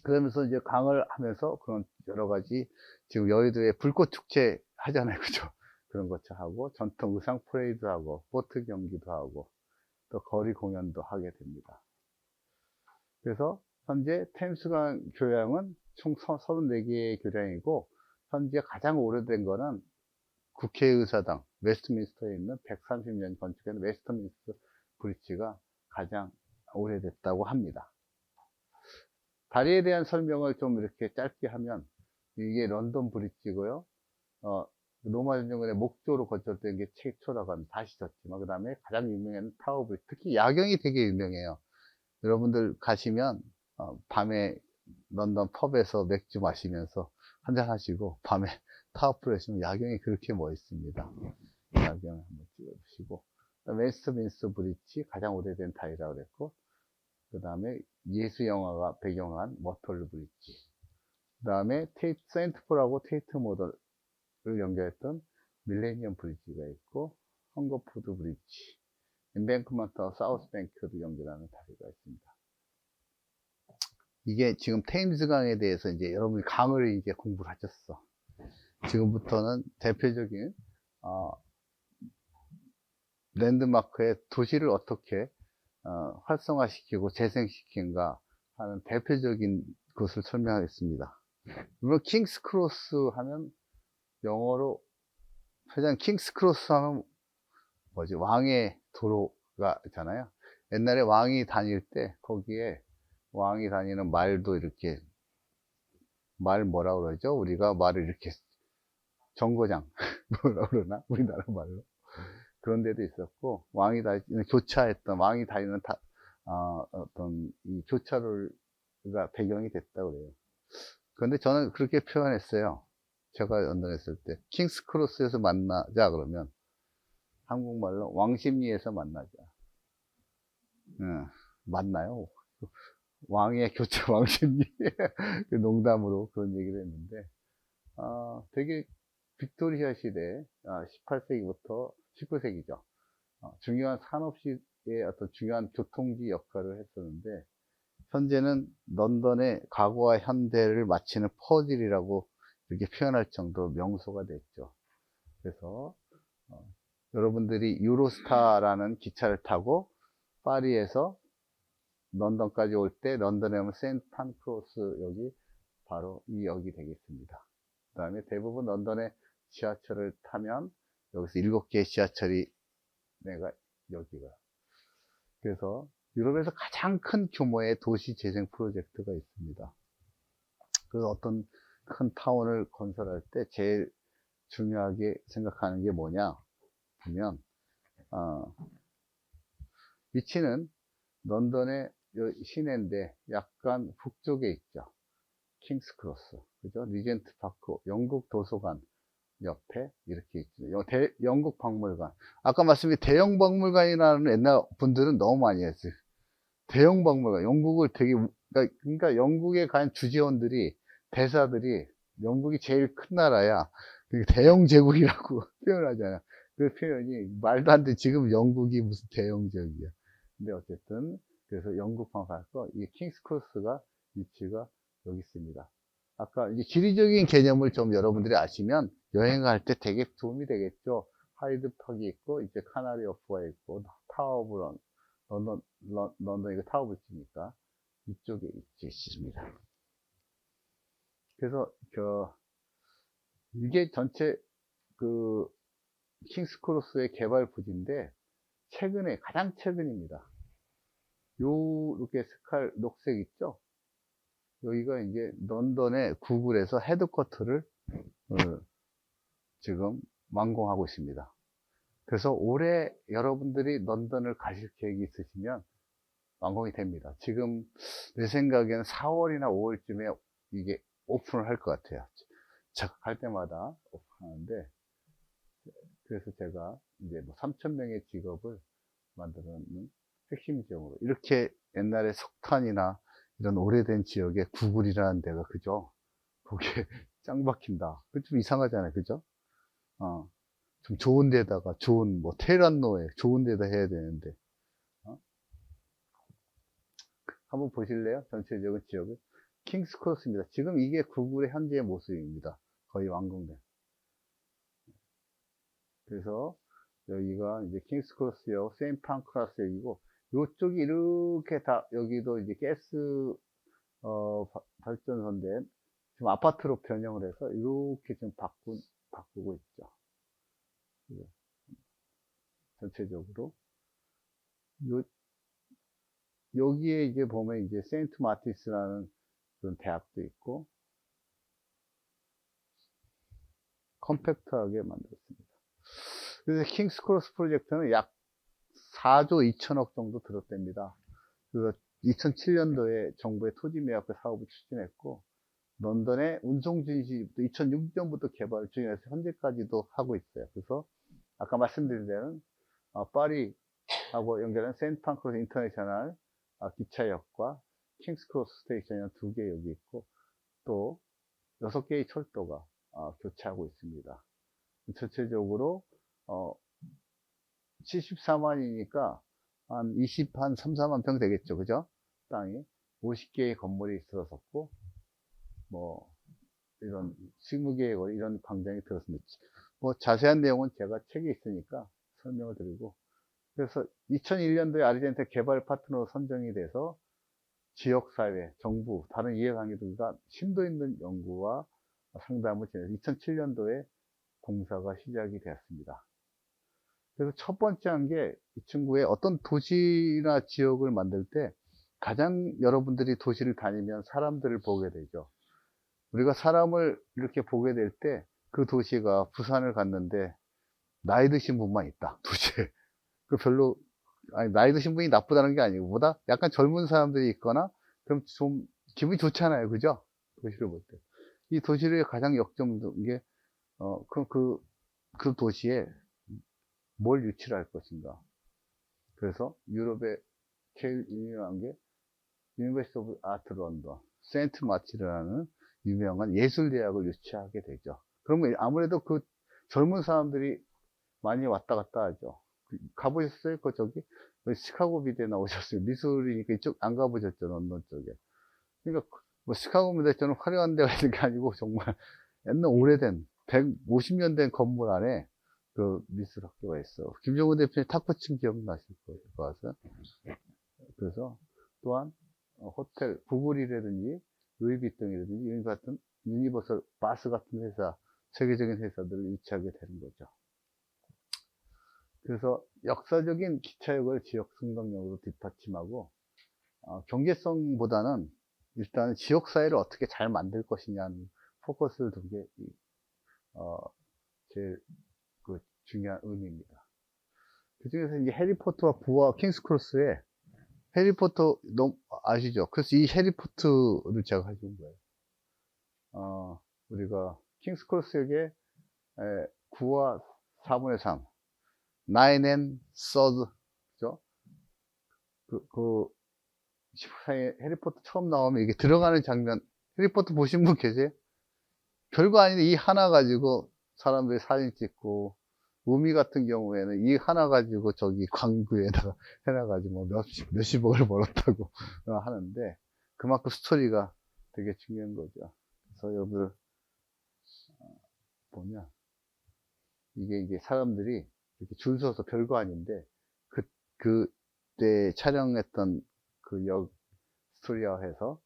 [SPEAKER 1] 그러면서 이제 강을 하면서 그런 여러 가지, 지금 여의도에 불꽃축제 하잖아요. 그죠? 그런 것도 하고, 전통 의상 프레이드 하고, 보트 경기도 하고, 또 거리 공연도 하게 됩니다. 그래서 현재 템스강 교량은 총 34개의 교량이고, 현재 가장 오래된 거는 국회의사당, 웨스트민스터에 있는 130년 건축된 웨스트민스터 브릿지가 가장 오래됐다고 합니다. 다리에 대한 설명을 좀 이렇게 짧게 하면, 이게 런던 브릿지고요. 로마 전쟁에 목조로 건설된 게 최초라고 합니다. 다시 졌지만, 그 다음에 가장 유명한 타워 브릿지. 특히 야경이 되게 유명해요. 여러분들 가시면, 밤에 런던 펍에서 맥주 마시면서 한잔 하시고, 밤에 타워 브릿지면 야경이 그렇게 멋있습니다. 야경을 한번 찍어보시고. 웨스트민스터 브릿지, 가장 오래된 다리라고 그랬고, 그 다음에 예수 영화가 배경한 머털루 브릿지. 그 다음에 세인트폴하고 테이트 모델을 연결했던 밀레니엄 브릿지가 있고, 헝거푸드 브릿지, 인뱅크먼트와 사우스뱅크를 연결하는 다리가 있습니다. 이게 지금 테임스강에 대해서 이제 여러분이 강을 이제 공부를 하셨어. 지금부터는 대표적인 랜드마크의 도시를 어떻게 활성화시키고 재생시킨가 하는 대표적인 것을 설명하겠습니다. 물론 킹스크로스 하면, 영어로 회장 킹스크로스 하면 뭐지? 왕의 도로가 있잖아요. 옛날에 왕이 다닐 때 거기에 왕이 다니는 말도 이렇게, 말 뭐라 그러죠? 우리가 말을 이렇게 정거장 뭐라 그러나? 우리나라 말로. 그런 데도 있었고, 왕이 다니는 교차했던, 왕이 다니는 어떤 이 교차로가 배경이 됐다고 그래요. 그런데 저는 그렇게 표현했어요. 제가 연단했을 때 킹스크로스에서 만나자 그러면 한국말로 왕십리에서 만나자. 맞나요? 왕의 교체 왕십리 그 농담으로 그런 얘기를 했는데, 되게 빅토리아 시대, 18세기부터 19세기죠. 중요한 산업시의 어떤 중요한 교통지 역할을 했었는데, 현재는 런던의 과거와 현대를 마치는 퍼즐이라고 이렇게 표현할 정도로 명소가 됐죠. 그래서 여러분들이 유로스타라는 기차를 타고 파리에서 런던까지 올 때 런던에 오면 센트 판크로스 역이 바로 이 역이 되겠습니다. 그 다음에 대부분 런던의 지하철을 타면 여기서 7개의 지하철이 내가 여기가. 그래서 유럽에서 가장 큰 규모의 도시 재생 프로젝트가 있습니다. 그 어떤 큰 타운을 건설할 때 제일 중요하게 생각하는 게 뭐냐 보면, 위치는 런던의 시내인데 약간 북쪽에 있죠. 킹스크로스, 그죠? 리젠트 파크, 영국 도서관 옆에 이렇게 있죠. 영국 박물관. 아까 말씀드린 대형 박물관이라는 옛날 분들은 너무 많이 했어요. 대형 박물관. 영국을 되게, 그러니까 영국에 간 주재원들이, 대사들이, 영국이 제일 큰 나라야. 대영 제국이라고 표현하잖아. 그 표현이 말도 안 돼. 지금 영국이 무슨 대영 제국이야. 근데 어쨌든, 그래서 영국만 가서 이 킹스크로스가 위치가 여기 있습니다. 아까 이제 지리적인 개념을 좀 여러분들이 아시면 여행할 때 되게 도움이 되겠죠. 하이드 팍이 있고, 이제 카나리 워프가 있고, 타워 오브 런던, 이거 타워 브릿지니까 이쪽에 있습니다. 그래서 이게 전체 그 킹스크로스의 개발 부지인데 최근에, 가장 최근입니다. 요렇게 색깔 녹색 있죠? 여기가 이제 런던의 구글에서 헤드쿼터를 지금 완공하고 있습니다. 그래서 올해 여러분들이 런던을 가실 계획이 있으시면 완공이 됩니다. 지금 내 생각에는 4월이나 5월쯤에 이게 오픈을 할 것 같아요. 갈 때마다 오픈하는데, 그래서 제가 이제 뭐 3,000명의 직업을 만드는 핵심 지역으로, 이렇게 옛날에 석탄이나 이런 오래된 지역에 구글이라는 데가, 그죠? 거기에 짱 박힌다. 그 좀 이상하잖아요. 그죠? 좀 좋은 데다가, 좋은, 뭐, 테란노에 좋은 데다 해야 되는데, 한번 보실래요? 전체적인 지역을. 킹스크로스입니다. 지금 이게 구글의 현재의 모습입니다. 거의 완공된. 그래서 여기가 이제 킹스크로스역, 세인트팡크라스역이고, 요쪽이 이렇게 다, 여기도 이제 가스, 발전소인데, 지금 아파트로 변형을 해서 이렇게 지금 바꾸고 있죠. 전체적으로. 여기에 이제 보면 이제 세인트 마티스라는 그런 대학도 있고, 컴팩트하게 만들었습니다. 그래서 킹스크로스 프로젝트는 약 4조 2천억 정도 들었답니다. 그래서 2007년도에 정부의 토지 매각과 사업을 추진했고, 런던의 운송진시부터 2006년부터 개발을 추진해서 현재까지도 하고 있어요. 그래서 아까 말씀드린 데는 파리하고 연결한 세인트팡크로스 인터내셔널 기차역과 킹스크로스 스테이션이 2개 여기 있고, 또 6개의 철도가 교체하고 있습니다. 전체적으로 74만이니까 한 3, 4만 평 되겠죠. 그죠? 땅이 50개의 건물이 들어섰고, 뭐 이런 20개의 거리, 이런 광장이 들어섰습니다. 뭐 자세한 내용은 제가 책에 있으니까 설명을 드리고, 그래서 2001년도에 아르헨티나 개발 파트너로 선정이 돼서 지역사회, 정부, 다른 이해관계들과 심도 있는 연구와 상담을 진행해서 2007년도에 공사가 시작이 되었습니다. 그래서 첫 번째 한 게, 이 친구의 어떤 도시나 지역을 만들 때 가장 여러분들이 도시를 다니면 사람들을 보게 되죠. 우리가 사람을 이렇게 보게 될 때 그 도시가, 부산을 갔는데 나이 드신 분만 있다, 도시에. 그 별로, 아니, 나이 드신 분이 나쁘다는 게 아니고, 보다 약간 젊은 사람들이 있거나, 그럼 좀 기분이 좋잖아요. 그죠? 도시를 볼 때. 이 도시를 가장 역점인 게, 그 도시에 뭘 유치를 할 것인가. 그래서 유럽의 제일 유명한 게 유니버시티 오브 아트 런던, 세인트 마티라는 유명한 예술대학을 유치하게 되죠. 그러면 아무래도 그 젊은 사람들이 많이 왔다 갔다 하죠. 가보셨어요? 그 저기 시카고 미대 나오셨어요. 미술이니까 이쪽 안 가보셨죠, 런던 쪽에. 그러니까 뭐 시카고 미대처럼 화려한 데가 있는 게 아니고 정말 옛날 오래된 150년 된 건물 안에 그 미술학교가 있어. 김정은 대표님 탁구 친 기억나실 것 같아요. 그래서 또한 호텔 구글이라든지 루이비통이라든지 유니버설 바스 같은 회사, 세계적인 회사들을 유치하게 되는 거죠. 그래서 역사적인 기차역을 지역 승강역으로 뒷받침하고 경제성보다는 일단 지역사회를 어떻게 잘 만들 것이냐는 포커스를 둔 게 제일 그 중요한 의미입니다. 그 중에서 이제 해리포터와 부와 킹스크로스에 해리포터 너무 아시죠? 그래서 이 해리포터를 제가 가져온 거예요. 우리가 킹스크로스역에 9와 4분의 3 9 and third 그죠? 그 해리포터 처음 나오면 이게 들어가는 장면, 해리포터 보신 분 계세요? 별거 아닌데 이 하나 가지고 사람들이 사진 찍고, 우미 같은 경우에는 이 하나 가지고 저기 광구에다가 해놔가지고 뭐 몇십억을 벌었다고 하는데, 그만큼 스토리가 되게 중요한 거죠. 그래서 여러분들 보면 이게 사람들이 이렇게 줄 서서 별거 아닌데 그때 촬영했던 그 역 스토리화해서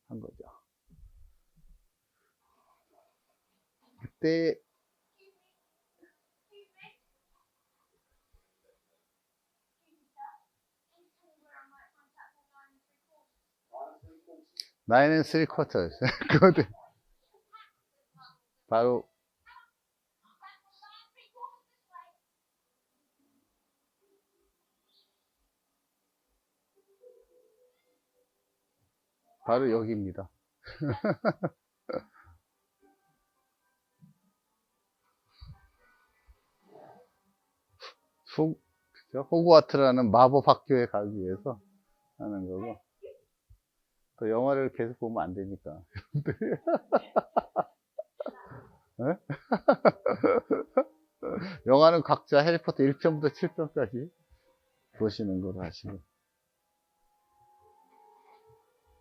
[SPEAKER 1] 한 거죠. 그때 나인 앤 쓰리 쿼터스 그거들 바로 여기입니다. 호그와트라는 마법 학교에 가기 위해서 하는 거고, 또 영화를 계속 보면 안 되니까. 영화는 각자 해리포터 1편부터 7편까지 보시는 걸로 하시고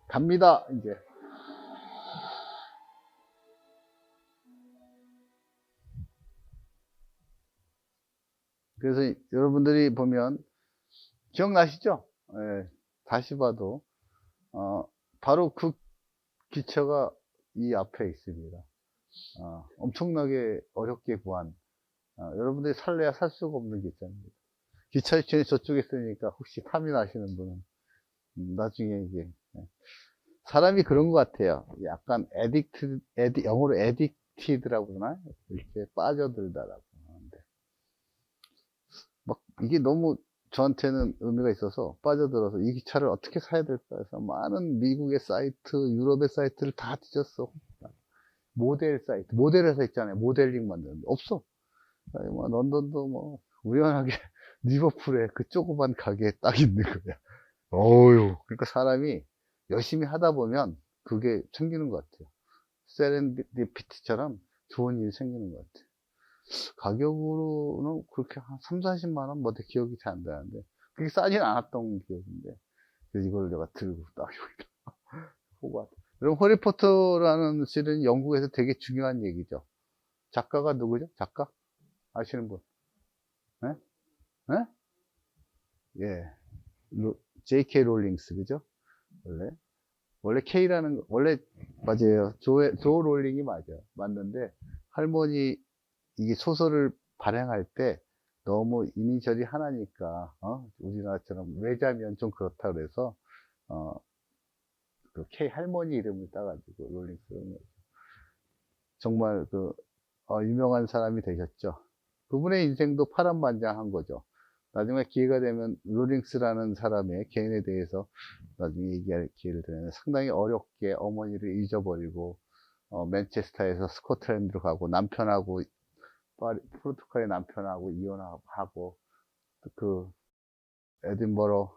[SPEAKER 1] 갑니다. 이제 그래서 여러분들이 보면 기억나시죠? 예, 다시 봐도 바로 그 기차가 이 앞에 있습니다. 엄청나게 어렵게 구한 여러분들이 살래야 살 수가 없는 기차입니다. 기차 유치원이 저쪽에 있으니까 혹시 탐이 나시는 분은 나중에 이게 사람이 그런 것 같아요. 약간 영어로 에딕티드라고 그러나 이렇게 빠져들다라고 하는데 막 이게 너무 저한테는 의미가 있어서 빠져들어서 이 기차를 어떻게 사야 될까 해서 많은 미국의 사이트, 유럽의 사이트를 다 뒤졌어. 모델 사이트, 모델 회사 있잖아요. 모델링 만드는데 없어. 뭐 런던도 뭐 우연하게 리버풀에 그 조그만 가게에 딱 있는 거야. 어유, 그러니까 사람이 열심히 하다 보면 그게 생기는 것 같아요. 세렌디피티처럼 좋은 일이 생기는 것 같아요. 가격으로는 그렇게 한 3, 40만 원, 뭐, 기억이 잘 안 나는데, 그게 싸진 않았던 기억인데, 그래서 이걸 내가 들고 딱 여기다 보고 왔다. 여러분, 해리포터라는 시는 영국에서 되게 중요한 얘기죠. 작가가 누구죠? 작가? 아시는 분? 네? 네? 예. J.K. 롤링스, 그죠? 원래 K라는, 원래, 맞아요. 조 롤링이 맞아요. 맞는데, 할머니, 이게 소설을 발행할 때 너무 이니셜이 하나니까, 우리나라처럼 외자면 좀 그렇다 그래서, 그 K 할머니 이름을 따가지고 롤링스. 정말 유명한 사람이 되셨죠. 그분의 인생도 파란만장한 거죠. 나중에 기회가 되면 롤링스라는 사람의 개인에 대해서 나중에 얘기할 기회를 드리면 상당히 어렵게 어머니를 잊어버리고 맨체스터에서 스코틀랜드로 가고 남편하고 포르투갈의 남편하고 이혼하고 그 에딘버러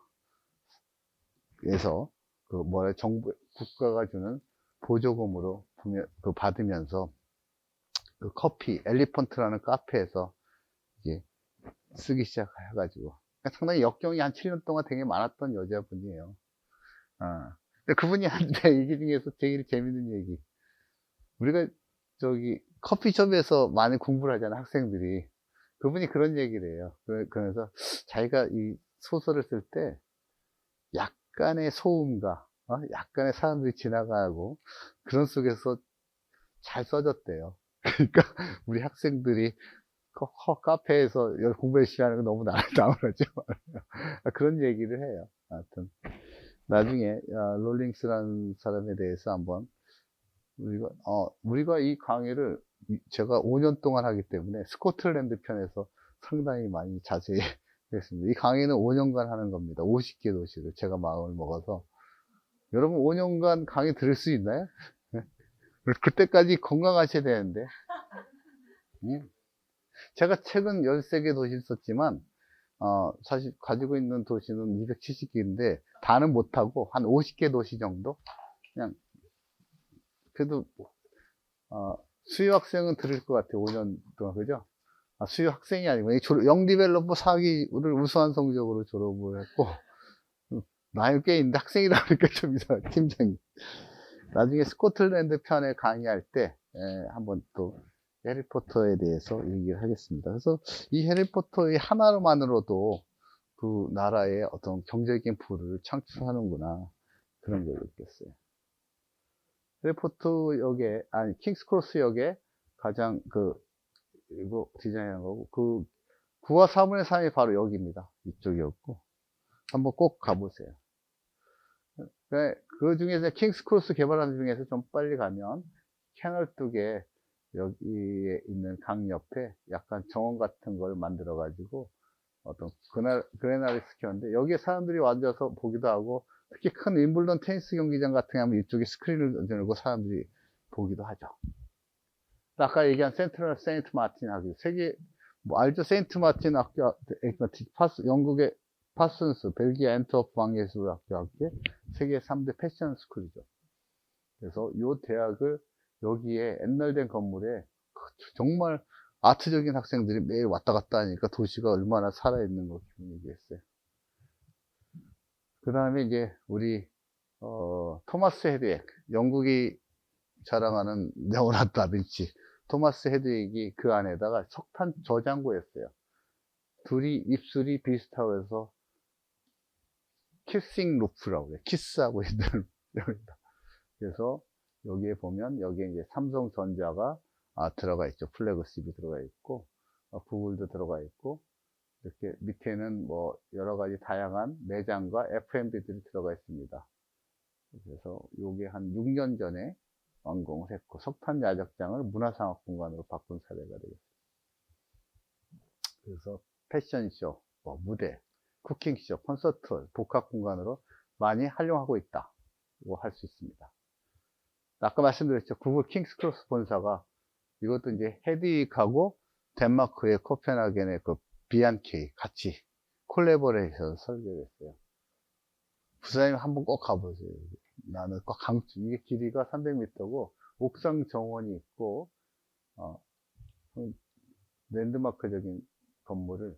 [SPEAKER 1] 그 정부 국가가 주는 보조금으로 받으면서 그 커피 엘리펀트라는 카페에서 이제 쓰기 시작해가지고 상당히 역경이 한 7년 동안 되게 많았던 여자분이에요. 근데 그분이 한테 얘기 중에서 되게 재밌는 얘기. 우리가 커피숍에서 많이 공부를 하잖아, 학생들이. 그분이 그런 얘기를 해요. 그래서 자기가 이 소설을 쓸 때 약간의 소음과 약간의 사람들이 지나가고 그런 속에서 잘 써졌대요. 그러니까 우리 학생들이 카페에서 공부 열심히 하는 거 너무 나무라죠. 그런 얘기를 해요. 하여튼 나중에 롤링스라는 사람에 대해서 한번 우리가 이 강의를 제가 5년 동안 하기 때문에 스코틀랜드 편에서 상당히 많이 자세히 했습니다. 이 강의는 5년간 하는 겁니다. 50개 도시를 제가 마음을 먹어서. 여러분 5년간 강의 들을 수 있나요? 그때까지 건강하셔야 되는데. 제가 최근 13개 도시를 썼지만 사실 가지고 있는 도시는 270개인데 다는 못하고 한 50개 도시 정도 그냥 그래도 수요 학생은 들을 것 같아요. 5년 동안. 그죠? 수요 학생이 아니고 영디벨로퍼 4기를 우수한 성적으로 졸업을 했고 나이 꽤 있는데 학생이라 그러니까 좀 이상하게 팀장님. 나중에 스코틀랜드 편에 강의할 때 한번 또 해리포터에 대해서 얘기를 하겠습니다. 그래서 이 해리포터의 하나만으로도 그 나라의 어떤 경제적인 부를 창출하는구나 그런 걸 느꼈어요. 해리포터 역에 킹스크로스 역에 가장 이거 디자인한 거고 그 9와 4분의 3이 바로 여기입니다. 이쪽이었고 한번 꼭 가보세요. 그 중에서 킹스크로스 개발하는 중에서 좀 빨리 가면 캐널 뚝에 여기에 있는 강 옆에 약간 정원 같은 걸 만들어 가지고 어떤 그레나리스 키웠는데 여기에 사람들이 앉아서 보기도 하고 특히 큰 윈블던 테니스 경기장 같은 게 하면 이쪽에 스크린을 들고 사람들이 보기도 하죠. 아까 얘기한 센트럴 세인트 마틴 학교 알죠? 세인트 마틴 학교 영국의 파슨스 벨기에 엔트워프 광예술학교 학교 세계 3대 패션 스쿨이죠. 그래서 이 대학을 여기에 옛날 된 건물에 정말 아트적인 학생들이 매일 왔다 갔다 하니까 도시가 얼마나 살아있는 거 기분이겠어요. 그 다음에 이제 우리 토마스 헤드윅, 영국이 자랑하는 레오나르도 다빈치, 토마스 헤드윅이 그 안에다가 석탄 저장고였어요. 둘이 입술이 비슷하고 해서 키싱 루프라고 해요. 키스하고 있는 여기다. 그래서 여기에 보면 여기에 이제 삼성전자가 들어가 있죠. 플래그십이 들어가 있고 구글도 들어가 있고 이렇게 밑에는 뭐 여러 가지 다양한 매장과 F&B들이 들어가 있습니다. 그래서 요게 한 6년 전에 완공을 했고 석탄 야적장을 문화상업 공간으로 바꾼 사례가 되겠습니다. 그래서 패션쇼, 무대, 쿠킹쇼, 콘서트, 복합 공간으로 많이 활용하고 있다고 할 수 있습니다. 아까 말씀드렸죠. 구글 킹스크로스 본사가 이것도 이제 헤드윅하고 덴마크의 코펜하겐의 그 비안케이 같이 콜라보레이션 설계했어요. 부사님 한번 꼭 가보세요. 나는 꼭 강추. 이게 길이가 300m고 옥상 정원이 있고 랜드마크적인 건물을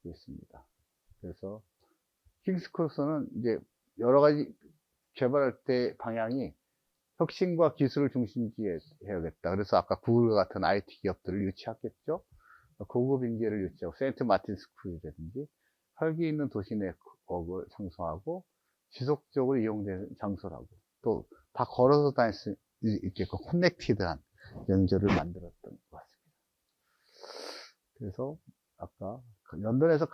[SPEAKER 1] 있습니다. 그래서 킹스크로스는 이제 여러 가지 개발할 때 방향이 혁신과 기술을 중심지에 해야겠다. 그래서 아까 구글 같은 IT 기업들을 유치하겠죠. 고급 인재를 유치하고 세인트 마틴 스쿨이라든지 활기 있는 도시 네트워크를 창설하고 지속적으로 이용되는 장소라고 또 다 걸어서 다닐 수 있게끔 커넥티드한 연결을 만들었던 것 같습니다. 그래서 아까 런던에서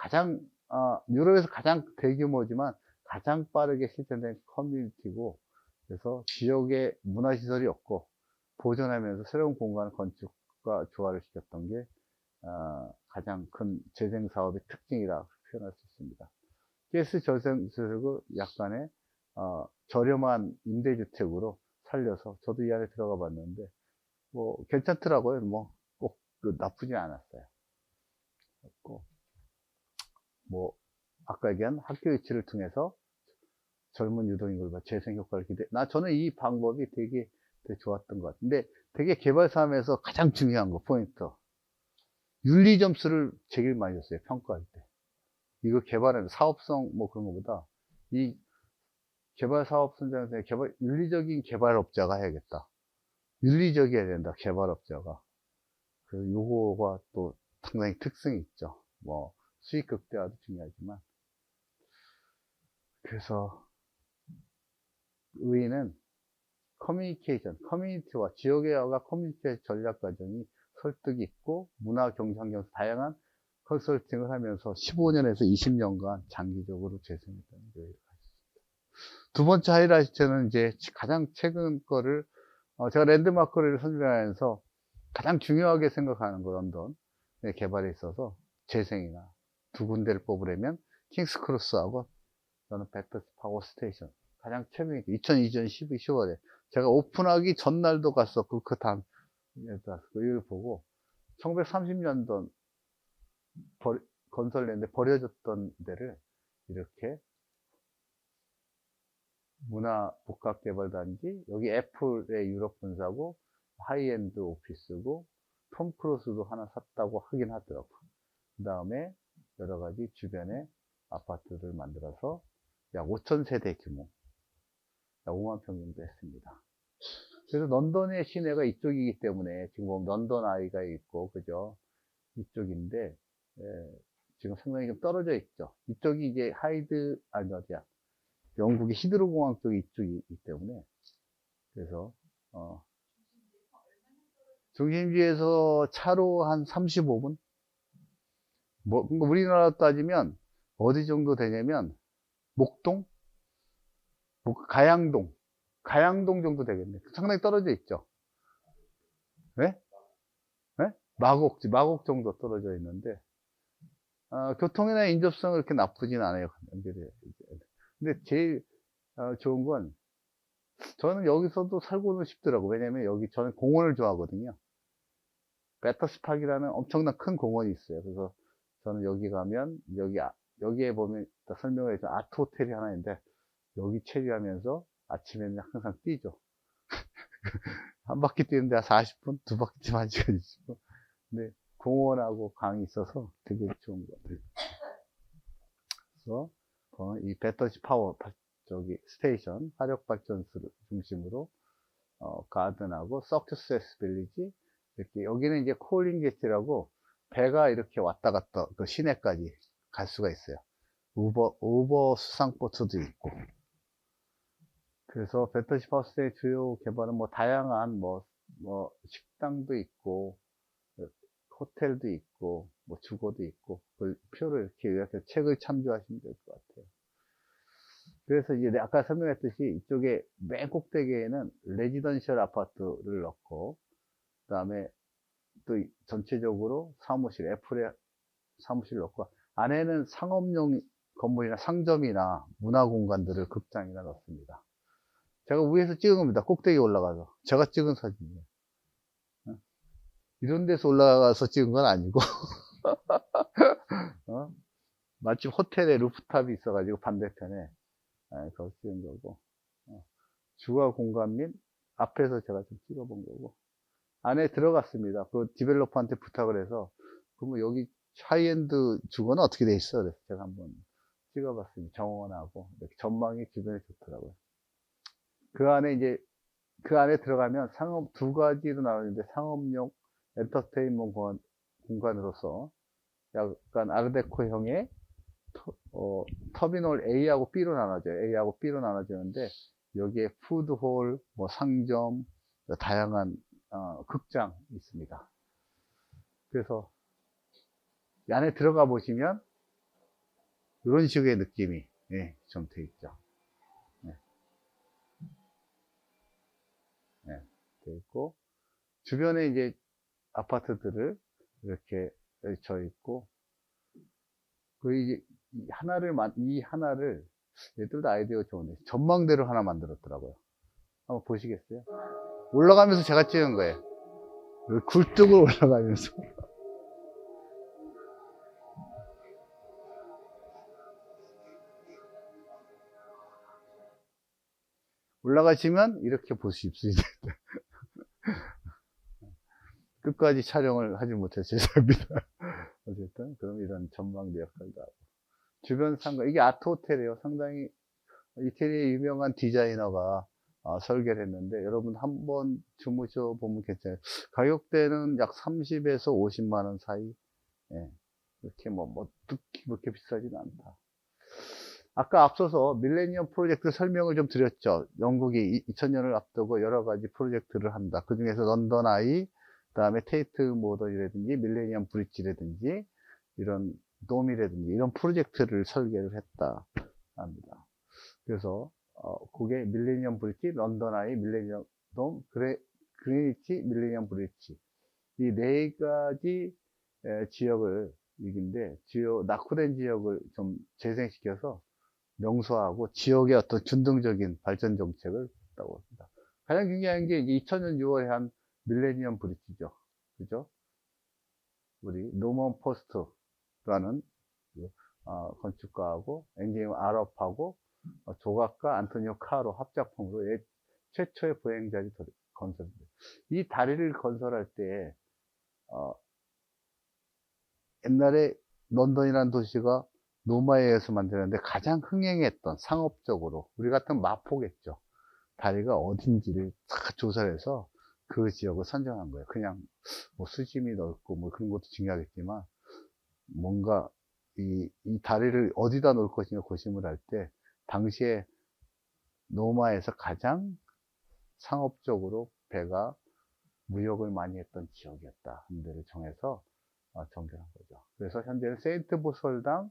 [SPEAKER 1] 유럽에서 가장 대규모지만 가장 빠르게 실현된 커뮤니티고 그래서 지역에 문화시설이 없고 보존하면서 새로운 공간 건축과 조화를 시켰던 게 가장 큰 재생사업의 특징이라 표현할 수 있습니다. 가스 재생수를 약간의 저렴한 임대주택으로 살려서 저도 이 안에 들어가 봤는데 뭐 괜찮더라고요. 뭐 꼭 나쁘지 않았어요. 뭐 아까 얘기한 학교 유치를 통해서 젊은 유동인구를 봐. 재생 효과를 저는 이 방법이 되게 좋았던 것 같은데, 되게 개발사업에서 가장 중요한 거, 포인트. 윤리 점수를 제일 많이 줬어요, 평가할 때. 이거 개발하는 사업성 뭐 그런 것보다, 이 개발 사업 선정에서 윤리적인 개발업자가 해야겠다. 윤리적이어야 된다, 개발업자가. 그 요거가 또 상당히 특성이 있죠. 뭐 수익 극대화도 중요하지만. 그래서 의의는 커뮤니티와 지역의와 커뮤니티의 전략 과정이 설득 있고 문화 경상경 다양한 컨설팅을 하면서 15년에서 20년간 장기적으로 재생했다는 거예요. 두 번째 하이라이트는 이제 가장 최근 거를 제가 랜드마크를 선정하면서 가장 중요하게 생각하는 거, 런던의 개발에 있어서 재생이나 두 군데를 뽑으려면 킹스 크로스하고 저는 배터스 파워 스테이션 가장 최근에 2002년 10월에 제가 오픈하기 전날도 갔었고 그 다음 이걸 보고 1930년도 건설했는데 버려졌던 데를 이렇게 문화 복합개발단지, 여기 애플의 유럽 본사고 하이엔드 오피스고 톰 크루스도 하나 샀다고 하긴 하더라고. 그 다음에 여러 가지 주변에 아파트를 만들어서 약 5,000세대 규모, 약 5만 평 정도 했습니다. 그래서 런던의 시내가 이쪽이기 때문에 지금 보면 런던 아이가 있고, 그죠? 이쪽인데, 지금 상당히 좀 떨어져 있죠. 이쪽이 이제 어디야? 영국의 히드로 공항 쪽이 이쪽이기 때문에, 그래서, 중심지에서 차로 한 35분? 뭐, 우리나라 따지면 어디 정도 되냐면, 목동? 가양동 정도 되겠네. 상당히 떨어져 있죠. 네? 네? 마곡 정도 떨어져 있는데, 교통이나 인접성은 그렇게 나쁘진 않아요. 근데 제일 좋은 건, 저는 여기서도 살고는 싶더라고. 왜냐면 여기 저는 공원을 좋아하거든요. 배터스 팍이라는 엄청난 큰 공원이 있어요. 그래서 저는 여기 가면, 여기에 보면 설명을 해서 아트 호텔이 하나 있는데, 여기 체류하면서 아침에는 항상 뛰죠. 한 바퀴 뛰는데 한 40분? 두 바퀴 뛰면 1시간 20분. 근데 공원하고 강이 있어서 되게 좋은 것 같아요. 그래서 이 배터리 파워 스테이션 화력 발전소를 중심으로 가든하고 석세스 빌리지 이렇게 여기는 이제 콜링 게이트라고 배가 이렇게 왔다 갔다 그 시내까지 갈 수가 있어요. 우버 수상버스도 있고. 그래서 배터리 파워스테이션 주요 개발은 뭐 다양한 뭐 식당도 있고 호텔도 있고 뭐 주거도 있고 그 표를 이렇게 요약해서 책을 참조하시면 될 것 같아요. 그래서 이제 아까 설명했듯이 이쪽에 맨 꼭대기에는 레지던셜 아파트를 넣고 그 다음에 또 전체적으로 사무실, 애플의 사무실 넣고 안에는 상업용 건물이나 상점이나 문화공간들을 극장이나 넣습니다. 제가 위에서 찍은 겁니다. 꼭대기 올라가서 제가 찍은 사진이에요. 이런 데서 올라가서 찍은 건 아니고 마침 호텔에 루프탑이 있어가지고 반대편에 거기 찍은 거고 주거 공간 및 앞에서 제가 좀 찍어본 거고 안에 들어갔습니다. 그 디벨로퍼한테 부탁을 해서 그러면 여기 하이엔드 주거는 어떻게 돼 있어? 그래서 제가 한번 찍어봤습니다. 정원하고 이렇게 전망이 주변에 좋더라고요. 그 안에 들어가면 상업 두 가지로 나오는데 상업용 엔터테인먼트 공간으로서 약간 아르데코형의 터미널 A하고 B로 나눠져요. A하고 B로 나눠지는데 여기에 푸드홀, 뭐 상점, 다양한 극장 있습니다. 그래서 이 안에 들어가 보시면 이런 식의 느낌이 좀 돼 있죠. 돼 있고 주변에 이제 아파트들을 이렇게 져 있고 이 하나를 얘들도 아이디어 좋은데 전망대로 하나 만들었더라고요. 한번 보시겠어요? 올라가면서 제가 찍은 거예요. 굴뚝을 올라가면서 올라가시면 이렇게 볼 수 있습니다. 끝까지 촬영을 하지 못해서 죄송합니다. 어쨌든 그럼 이런 전망대 역할도 하고 주변 상가 이게 아트 호텔이에요. 상당히 이태리의 유명한 디자이너가 설계를 했는데 여러분 한번 주무셔 보면 괜찮아요. 가격대는 약 30에서 50만 원 사이. 예. 이렇게 뭐 특히 그렇게 비싸지는 않다. 아까 앞서서 밀레니엄 프로젝트 설명을 좀 드렸죠. 영국이 2000년을 앞두고 여러 가지 프로젝트를 한다. 그 중에서 런던 아이, 그 다음에 테이트 모던이라든지 밀레니엄 브릿지라든지 이런 돔이라든지 이런 프로젝트를 설계를 했다 합니다. 그래서 그게 밀레니엄 브릿지, 런던 아이, 밀레니엄 돔, 그레니치 밀레니엄 브릿지 이 네 가지 지역을 이긴데 낙후된 지역을 좀 재생시켜서 명소하고 지역의 어떤 균등적인 발전 정책을 했다고 합니다. 가장 중요한 게 2000년 6월에 한 밀레니엄 브릿지죠. 그죠? 우리 노먼 포스트라는 건축가하고 엔지니어 아럽하고 조각가 안토니오 카로 합작품으로 최초의 보행자리 건설입니다. 이 다리를 건설할 때 옛날에 런던이라는 도시가 노마에 의해서 만들었는데 가장 흥행했던 상업적으로 우리 같은 마포겠죠. 다리가 어딘지를 다 조사를 해서 그 지역을 선정한 거예요. 그냥 뭐 수심이 넓고 뭐 그런 것도 중요하겠지만 뭔가 이 다리를 어디다 놓을 것인가 고심을 할 때 당시에 노마에서 가장 상업적으로 배가 무역을 많이 했던 지역이었다 하는 데를 정해서 정결한 거죠. 그래서 현재는 세인트 보설당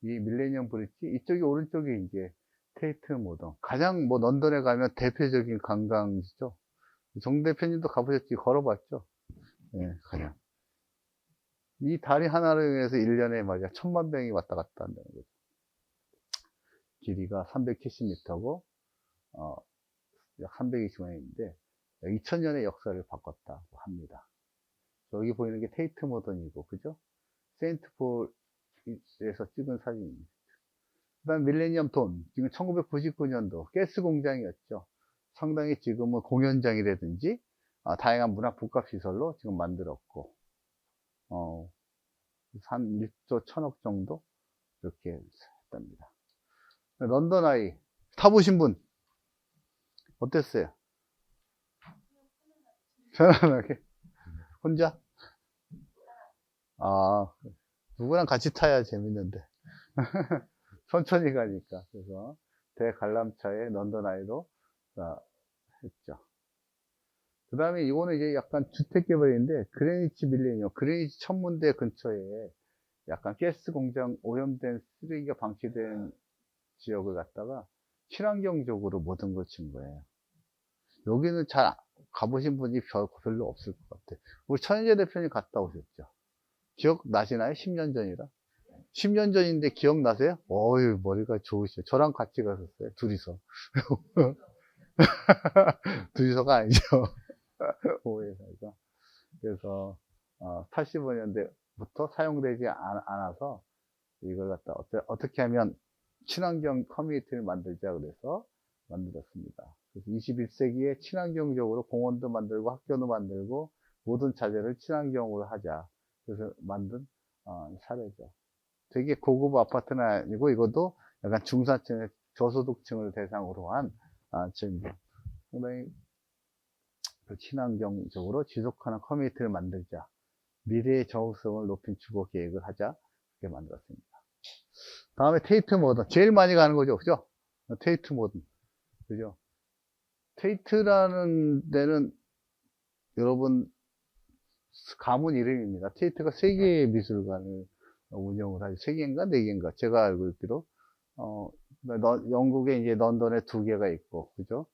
[SPEAKER 1] 이 밀레니엄 브릿지 이쪽이 오른쪽이 이제 테이트 모던 가장 뭐 런던에 가면 대표적인 관광지죠. 정 대표님도 가보셨지 걸어봤죠. 예, 가장 이 다리 하나를 위해서 1년에 말이야 1000만 명이 왔다 갔다 한다는 거죠. 길이가 370m고 약 320원인데 2000년의 역사를 바꿨다고 합니다. 여기 보이는 게 테이트 모던이고 그죠? 세인트 폴에서 찍은 사진입니다. 그 다음 밀레니엄 돈 지금 1999년도 가스 공장이었죠. 상당히 지금은 공연장이라든지 다양한 문화 복합 시설로 지금 만들었고 한 1조 1000억 정도 이렇게 했답니다. 런던 아이 타보신 분 어땠어요? 편안하게 혼자? 누구랑 같이 타야 재밌는데 천천히 가니까. 그래서 대관람차에 런던 아이로 했죠. 그 다음에 이거는 이제 약간 주택개발인데 그레니치 밀레니엄 그레니치 천문대 근처에 약간 가스 공장 오염된 쓰레기가 방치된 지역을 갖다가 친환경적으로 모든 걸 친 거예요. 여기는 잘 가보신 분이 별로 없을 것 같아요. 우리 천인재 대표님 갔다 오셨죠? 기억 나시나요? 10년 전이라. 10년 전인데 기억나세요? 어휴, 머리가 좋으시죠. 저랑 같이 갔었어요. 둘이서. 둘이서가 아니죠. 오해해서. 그래서, 85년대부터 사용되지 않아서 이걸 갖다 어떻게 하면 친환경 커뮤니티를 만들자 그래서 만들었습니다. 그래서 21세기에 친환경적으로 공원도 만들고 학교도 만들고 모든 자재를 친환경으로 하자. 그래서 만든 사례죠. 되게 고급 아파트는 아니고 이것도 약간 중산층의 저소득층을 대상으로 한 지금 상당히 친환경적으로 지속하는 커뮤니티를 만들자. 미래의 정체성을 높인 주거 계획을 하자. 이렇게 만들었습니다. 다음에 테이트 모던. 제일 많이 가는 거죠. 그죠? 테이트 모던. 그죠? 테이트라는 데는 여러분 가문 이름입니다. 테이트가 세계의 미술관을 운영을 하죠. 3개인가 4개인가 제가 알고 있기로 영국에 이제 런던에 2개가 있고 그죠?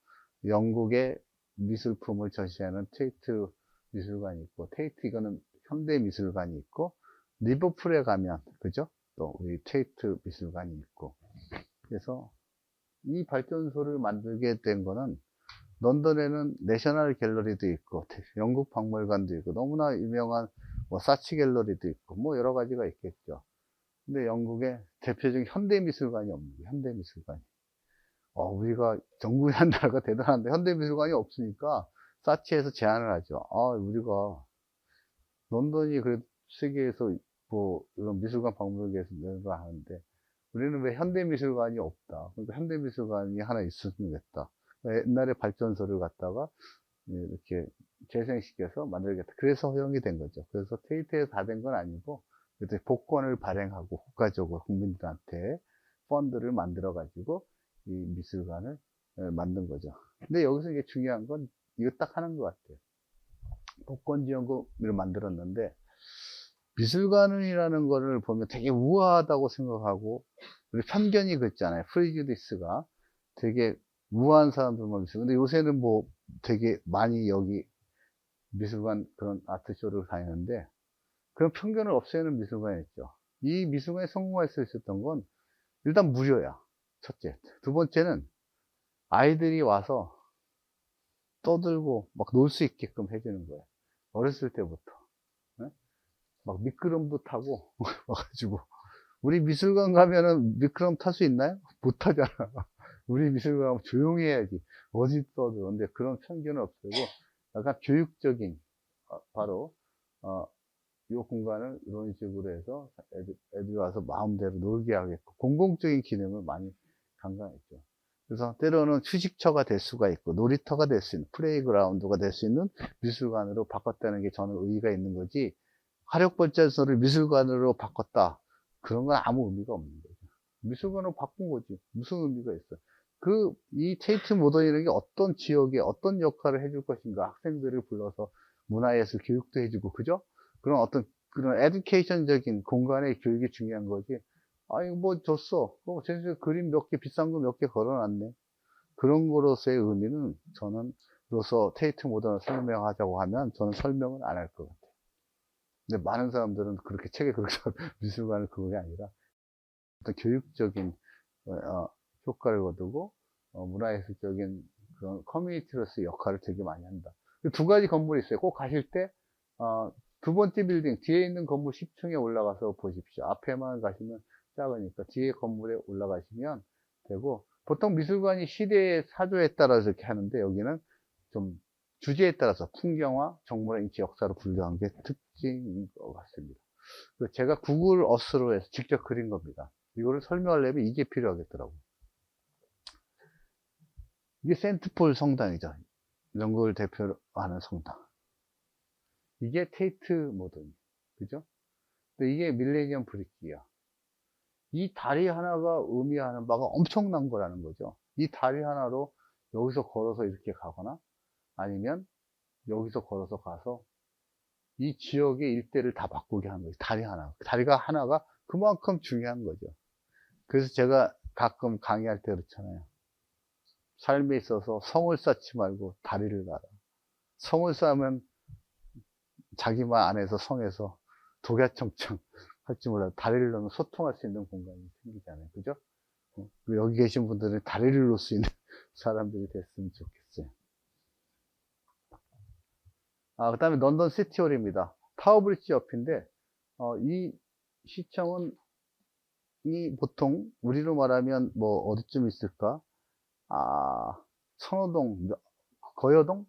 [SPEAKER 1] 영국의 미술품을 전시하는 테이트 미술관이 있고 테이트 이거는 현대 미술관이 있고 리버풀에 가면 그죠? 또 우리 테이트 미술관이 있고 그래서 이 발전소를 만들게 된 거는 런던에는 내셔널 갤러리도 있고 영국 박물관도 있고 너무나 유명한 뭐 사치 갤러리도 있고 뭐 여러 가지가 있겠죠. 근데 영국에 대표적인 현대미술관이 없는 거예요. 현대미술관이. 우리가 정부의 한 나라가 대단한데 현대미술관이 없으니까 사치에서 제안을 하죠. 우리가 런던이 그래도 세계에서 뭐 이런 미술관 방문을 위해서 내가 하는데 우리는 왜 현대미술관이 없다. 그러니까 현대미술관이 하나 있으면 좋겠다. 옛날에 발전소를 갖다가 이렇게 재생시켜서 만들겠다. 그래서 허용이 된 거죠. 그래서 테이트에서 다 된 건 아니고 복권을 발행하고 국가적으로 국민들한테 펀드를 만들어 가지고 이 미술관을 만든 거죠. 근데 여기서 이게 중요한 건 이거 딱 하는 것 같아요. 복권 지원금을 만들었는데 미술관이라는 거를 보면 되게 우아하다고 생각하고 우리 편견이 있잖아요. 프리주디스가 되게 우아한 사람들만 있어요. 근데 요새는 뭐 되게 많이 여기 미술관 그런 아트쇼를 다니는데 그런 편견을 없애는 미술관이었죠. 이 미술관이 성공할 수 있었던 건 일단 무료야. 첫째. 두 번째는 아이들이 와서 떠들고 막 놀 수 있게끔 해주는 거예요. 어렸을 때부터. 네? 막 미끄럼도 타고 와가지고 우리 미술관 가면은 미끄럼 탈 수 있나요? 못 타잖아. 우리 미술관 가면 조용히 해야지. 어디 떠도. 근데 그런 편견을 없애고 약간 교육적인 바로 이 공간을 이런 식으로 해서 애들이 와서 마음대로 놀게 하겠고 공공적인 기능을 많이 강조했죠. 그래서 때로는 휴식처가 될 수가 있고 놀이터가 될 수 있는 플레이그라운드가 될 수 있는 미술관으로 바꿨다는 게 저는 의의가 있는 거지 화력발전소를 미술관으로 바꿨다 그런 건 아무 의미가 없는 거죠. 미술관으로 바꾼 거지 무슨 의미가 있어. 이 테이트 모던이라는 게 어떤 지역에 어떤 역할을 해줄 것인가 학생들을 불러서 문화예술 교육도 해주고 그죠? 그런 어떤 그런 에듀케이션적인 공간의 교육이 중요한 거지. 아니 뭐 줬어. 제가 그림 몇 개 비싼 거 몇 개 걸어놨네. 그런 거로서의 의미는 저는 로서 테이트 모던을 설명하자고 하면 저는 설명을 안 할 것 같아요. 근데 많은 사람들은 그렇게 책에 그렇게 미술관을 그게 아니라 어떤 교육적인 효과를 거두고 문화예술적인 그런 커뮤니티로서의 역할을 되게 많이 한다. 두 가지 건물이 있어요. 꼭 가실 때 두 번째 빌딩 뒤에 있는 건물 10층에 올라가서 보십시오. 앞에만 가시면 작으니까 뒤에 건물에 올라가시면 되고 보통 미술관이 시대의 사조에 따라서 이렇게 하는데 여기는 좀 주제에 따라서 풍경화, 정문화, 인체, 역사로 분류한 게 특징인 것 같습니다. 제가 구글 어스로 해서 직접 그린 겁니다. 이거를 설명하려면 이게 필요하겠더라고요. 이게 센트폴 성당이죠. 영국을 대표로 하는 성당. 이게 테이트 모던. 그죠? 근데 이게 밀레니엄 브릭이야. 이 다리 하나가 의미하는 바가 엄청난 거라는 거죠. 이 다리 하나로 여기서 걸어서 이렇게 가거나 아니면 여기서 걸어서 가서 이 지역의 일대를 다 바꾸게 하는 거죠. 다리 하나. 다리가 하나가 그만큼 중요한 거죠. 그래서 제가 가끔 강의할 때 그렇잖아요. 삶에 있어서 성을 쌓지 말고 다리를 놔라. 성을 쌓으면 자기만 안에서 성에서 독야청청 할지 몰라도 다리를 놓으면 소통할 수 있는 공간이 생기잖아요. 그죠? 여기 계신 분들은 다리를 놓을 수 있는 사람들이 됐으면 좋겠어요. 그 다음에 런던 시티홀입니다. 타워브리지 옆인데, 이 시청은 보통 우리로 말하면 뭐 어디쯤 있을까? 선호동, 거여동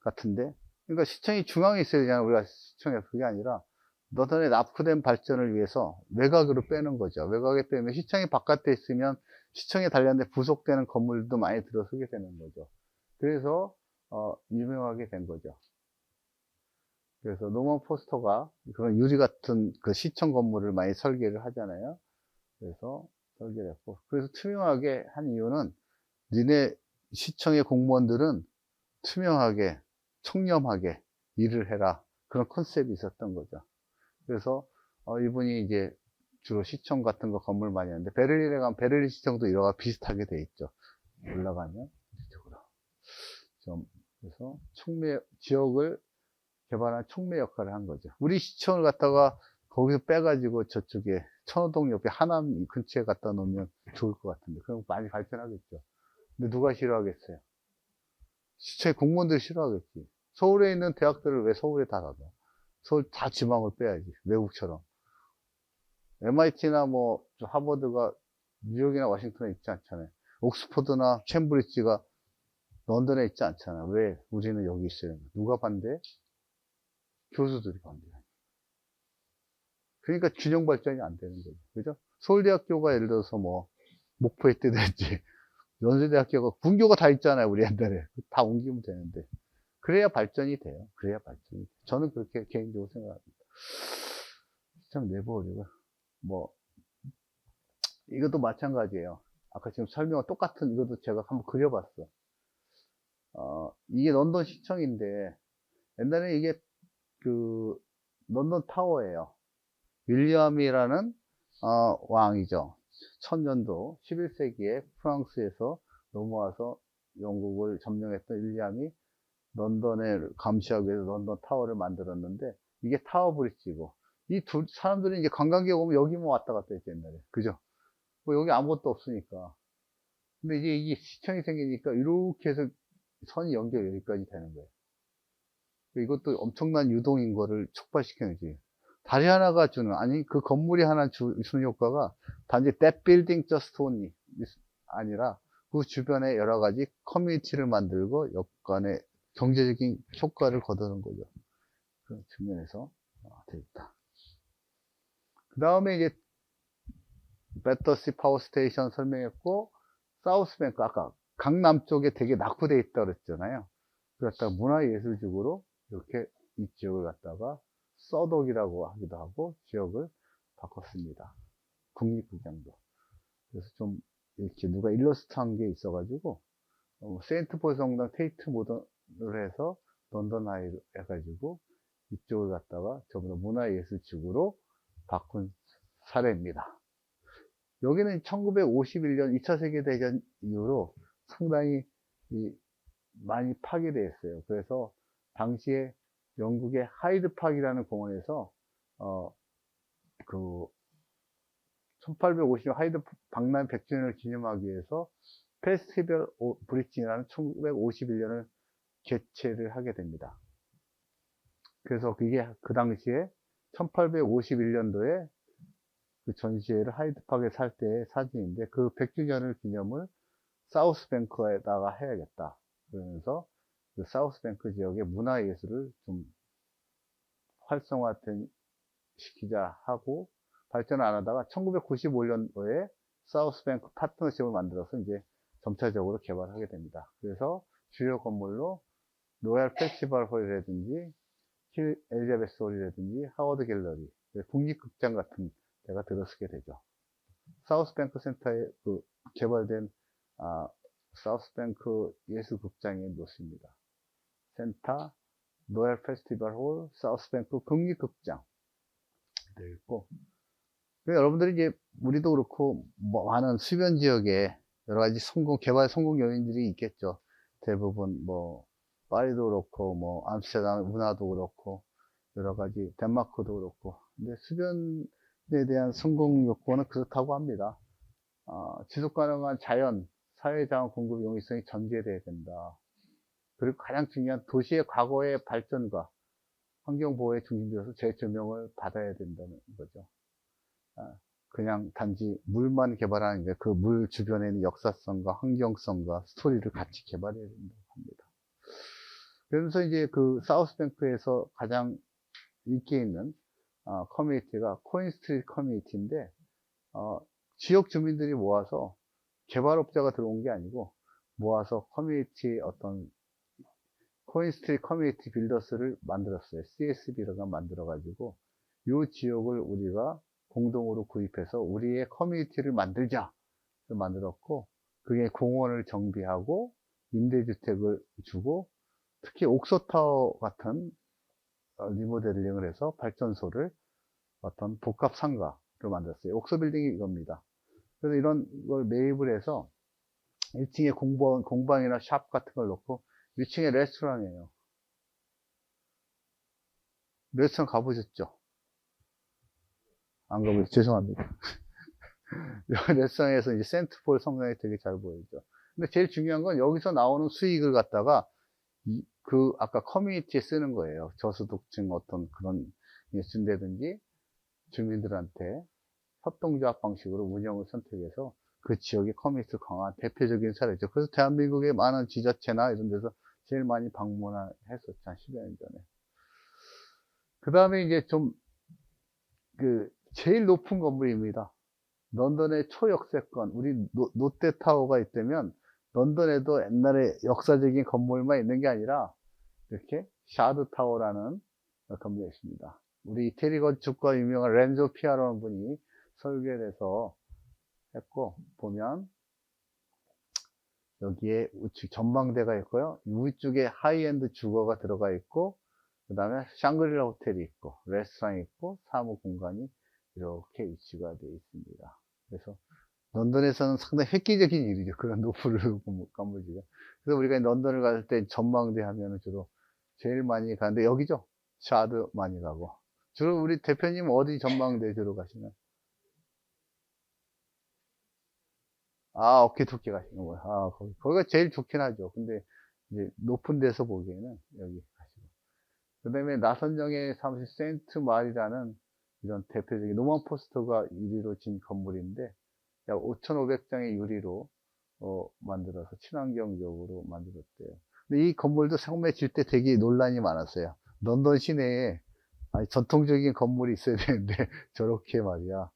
[SPEAKER 1] 같은데. 그러니까 시청이 중앙에 있어야 되잖아요. 우리가 시청에 그게 아니라 런던의 납부된 발전을 위해서 외곽으로 빼는 거죠. 외곽에 빼면 시청이 바깥에 있으면 시청에 관련된 부속되는 건물도 많이 들어서게 되는 거죠. 그래서 유명하게 된 거죠. 그래서 노먼 포스터가 그런 유리 같은 그 시청 건물을 많이 설계를 하잖아요. 그래서 설계를 했고 그래서 투명하게 한 이유는 니네 시청의 공무원들은 투명하게 청렴하게 일을 해라 그런 컨셉이 있었던 거죠. 그래서 이분이 이제 주로 시청 같은 거 건물 많이 하는데 베를린에 가면 베를린 시청도 이러가 비슷하게 돼 있죠. 올라가면 이쪽으로 좀 그래서 촉매 지역을 개발한 촉매 역할을 한 거죠. 우리 시청을 갖다가 거기서 빼가지고 저쪽에 천호동 옆에 하남 근처에 갖다 놓으면 좋을 것 같은데 그럼 많이 발전하겠죠. 근데 누가 싫어하겠어요? 시청의 공무원들이 싫어하겠지. 서울에 있는 대학들을 왜 서울에 다 놔둬? 서울 다 지방을 빼야지. 외국처럼. MIT나 뭐 하버드가 뉴욕이나 워싱턴에 있지 않잖아요. 옥스퍼드나 캠브리지가 런던에 있지 않잖아. 왜 우리는 여기 있어요? 누가 반대? 교수들이 반대해. 그러니까 균형 발전이 안 되는 거죠. 그죠? 서울대학교가 예를 들어서 뭐 목포에 뜨든지 연세대학교가 분교가 다 있잖아요. 우리 옛날에 다 옮기면 되는데 그래야 발전이 돼요. 그래야 발전이 돼요. 저는 그렇게 개인적으로 생각합니다. 시청 내부 오류가 뭐 이것도 마찬가지예요. 아까 지금 설명은 똑같은 이것도 제가 한번 그려봤어. 이게 런던 시청인데 옛날에 이게 그 런던 타워예요. 윌리엄이라는 왕이죠. 1000년도 11세기에 프랑스에서 넘어와서 영국을 점령했던 윌리엄이 런던을 감시하기 위해서 런던 타워를 만들었는데 이게 타워 브릿지고 이 두 사람들이 이제 관광객 오면 여기만 왔다 갔다 했죠 옛날에. 그죠? 뭐 여기 아무것도 없으니까. 근데 이제 이게 시청이 생기니까 이렇게 해서 선이 연결 여기까지 되는 거예요. 이것도 엄청난 유동인거를 촉발시키는지. 다리 하나가 주는, 아니, 그 건물이 하나 주는 효과가 단지 that building just only 아니라 그 주변에 여러 가지 커뮤니티를 만들고 역간의 경제적인 효과를 거두는 거죠. 그런 측면에서 되어 있다. 그 다음에 이제 배터시 파워 스테이션 설명했고, 사우스뱅크, 아까 강남 쪽에 되게 낙후되어 있다 그랬잖아요. 그랬다가 문화예술지구로 이렇게 이 지역을 갖다가 서독이라고 하기도 하고 지역을 바꿨습니다. 국립구경도. 그래서 좀 이렇게 누가 일러스트 한 게 있어가지고 세인트폴 성당 테이트 모던을 해서 런던 아이 해가지고 이쪽을 갖다가 전부 다 문화예술지구로 바꾼 사례입니다. 여기는 1951년 2차 세계대전 이후로 상당히 많이 파괴되었어요. 그래서 당시에 영국의 하이드팍이라는 공원에서 그 1850년 하이드 박람 100주년을 기념하기 위해서 페스티벌 브릿지라는 1951년을 개최를 하게 됩니다. 그래서 그게 그 당시에 1851년도에 그 전시회를 하이드팍에 살 때의 사진인데 그 100주년을 기념을 사우스뱅크에다가 해야겠다. 그러면서 그 사우스뱅크 지역의 문화예술을 좀 활성화된 시키자 하고 발전을 안 하다가 1995년도에 사우스뱅크 파트너십을 만들어서 이제 점차적으로 개발하게 됩니다. 그래서 주요 건물로 로얄 페스티벌 홀이라든지 힐 엘리자베스 홀이라든지 하워드 갤러리, 국립극장 같은 데가 들어서게 되죠. 사우스뱅크 센터에 그 개발된 사우스뱅크 예술극장에 놓습니다. 센터, 로얄 페스티벌 홀, 사우스뱅크 국립극장 되어 있고, 여러분들이 이제 우리도 그렇고 많은 수변 지역에 여러 가지 개발 성공 요인들이 있겠죠. 대부분 파리도 그렇고 암스테르담 운하도 그렇고 여러 가지 덴마크도 그렇고. 근데 수변에 대한 성공 요건은 그렇다고 합니다. 지속 가능한 자연, 사회자원 공급 용이성이 전제돼야 된다. 그리고 가장 중요한 도시의 과거의 발전과 환경보호에 중심되어서 재조명을 받아야 된다는 거죠. 그냥 단지 물만 개발하는 게 그 물 주변에 있는 역사성과 환경성과 스토리를 같이 개발해야 된다고 합니다. 그러면서 이제 그 사우스뱅크에서 가장 인기 있는 커뮤니티가 코인스트리트 커뮤니티인데 지역 주민들이 모아서 개발업자가 들어온 게 아니고 모아서 커뮤니티 코인스트리트 커뮤니티 빌더스를 만들었어요. CSB라고 만들어가지고 이 지역을 우리가 공동으로 구입해서 우리의 커뮤니티를 만들자 만들었고, 그게 공원을 정비하고 임대주택을 주고 특히 옥소타워 같은 리모델링을 해서 발전소를 어떤 복합 상가를 만들었어요. 옥소 빌딩이 이겁니다. 그래서 이런 걸 매입을 해서 1층에 공방이나 샵 같은 걸 놓고 2층에 레스토랑이에요. 레스토랑 가보셨죠? 안 가보셨죠? 죄송합니다. 레스토랑에서 이제 센트폴 성당이 되게 잘 보이죠. 근데 제일 중요한 건 여기서 나오는 수익을 갖다가 아까 커뮤니티에 쓰는 거예요. 저소득층 어떤 그런 준다든지 주민들한테 협동조합 방식으로 운영을 선택해서 그 지역의 커뮤니티 강한 대표적인 사례죠. 그래서 대한민국의 많은 지자체나 이런 데서 제일 많이 방문했었죠. 한 10여 년 전에. 그 다음에 이제 좀, 제일 높은 건물입니다. 런던의 초역세권, 우리 롯데타워가 있다면, 런던에도 옛날에 역사적인 건물만 있는 게 아니라, 이렇게, 샤드타워라는 건물이 있습니다. 우리 이태리 건축가 유명한 렌조 피아노라는 분이 설계를 해서 했고, 보면, 여기에 우측 전망대가 있고요. 위쪽에 하이엔드 주거가 들어가 있고, 그 다음에 샹그릴라 호텔이 있고, 레스토랑이 있고, 사무 공간이 이렇게 위치가 되어 있습니다. 그래서 런던에서는 상당히 획기적인 일이죠. 그런 높은 건물지가. 그래서 우리가 런던을 갈 때 전망대 하면은 주로 제일 많이 가는데 여기죠. 샤드 많이 가고. 주로 우리 대표님 어디 전망대 주로 가시나요? 아, 어깨토끼 가시는 거예요. 아, 거기가 제일 좋긴 하죠. 근데 이제 높은 데서 보기에는 여기 가시고. 그 다음에 나선정의 사무실 세인트 말이라는 이런 대표적인 노만 포스터가 유리로 진 건물인데 약 5,500장의 유리로 만들어서 친환경적으로 만들었대요. 근데 이 건물도 처음에 질 때 되게 논란이 많았어요. 런던 시내에 아니, 전통적인 건물이 있어야 되는데 저렇게 말이야.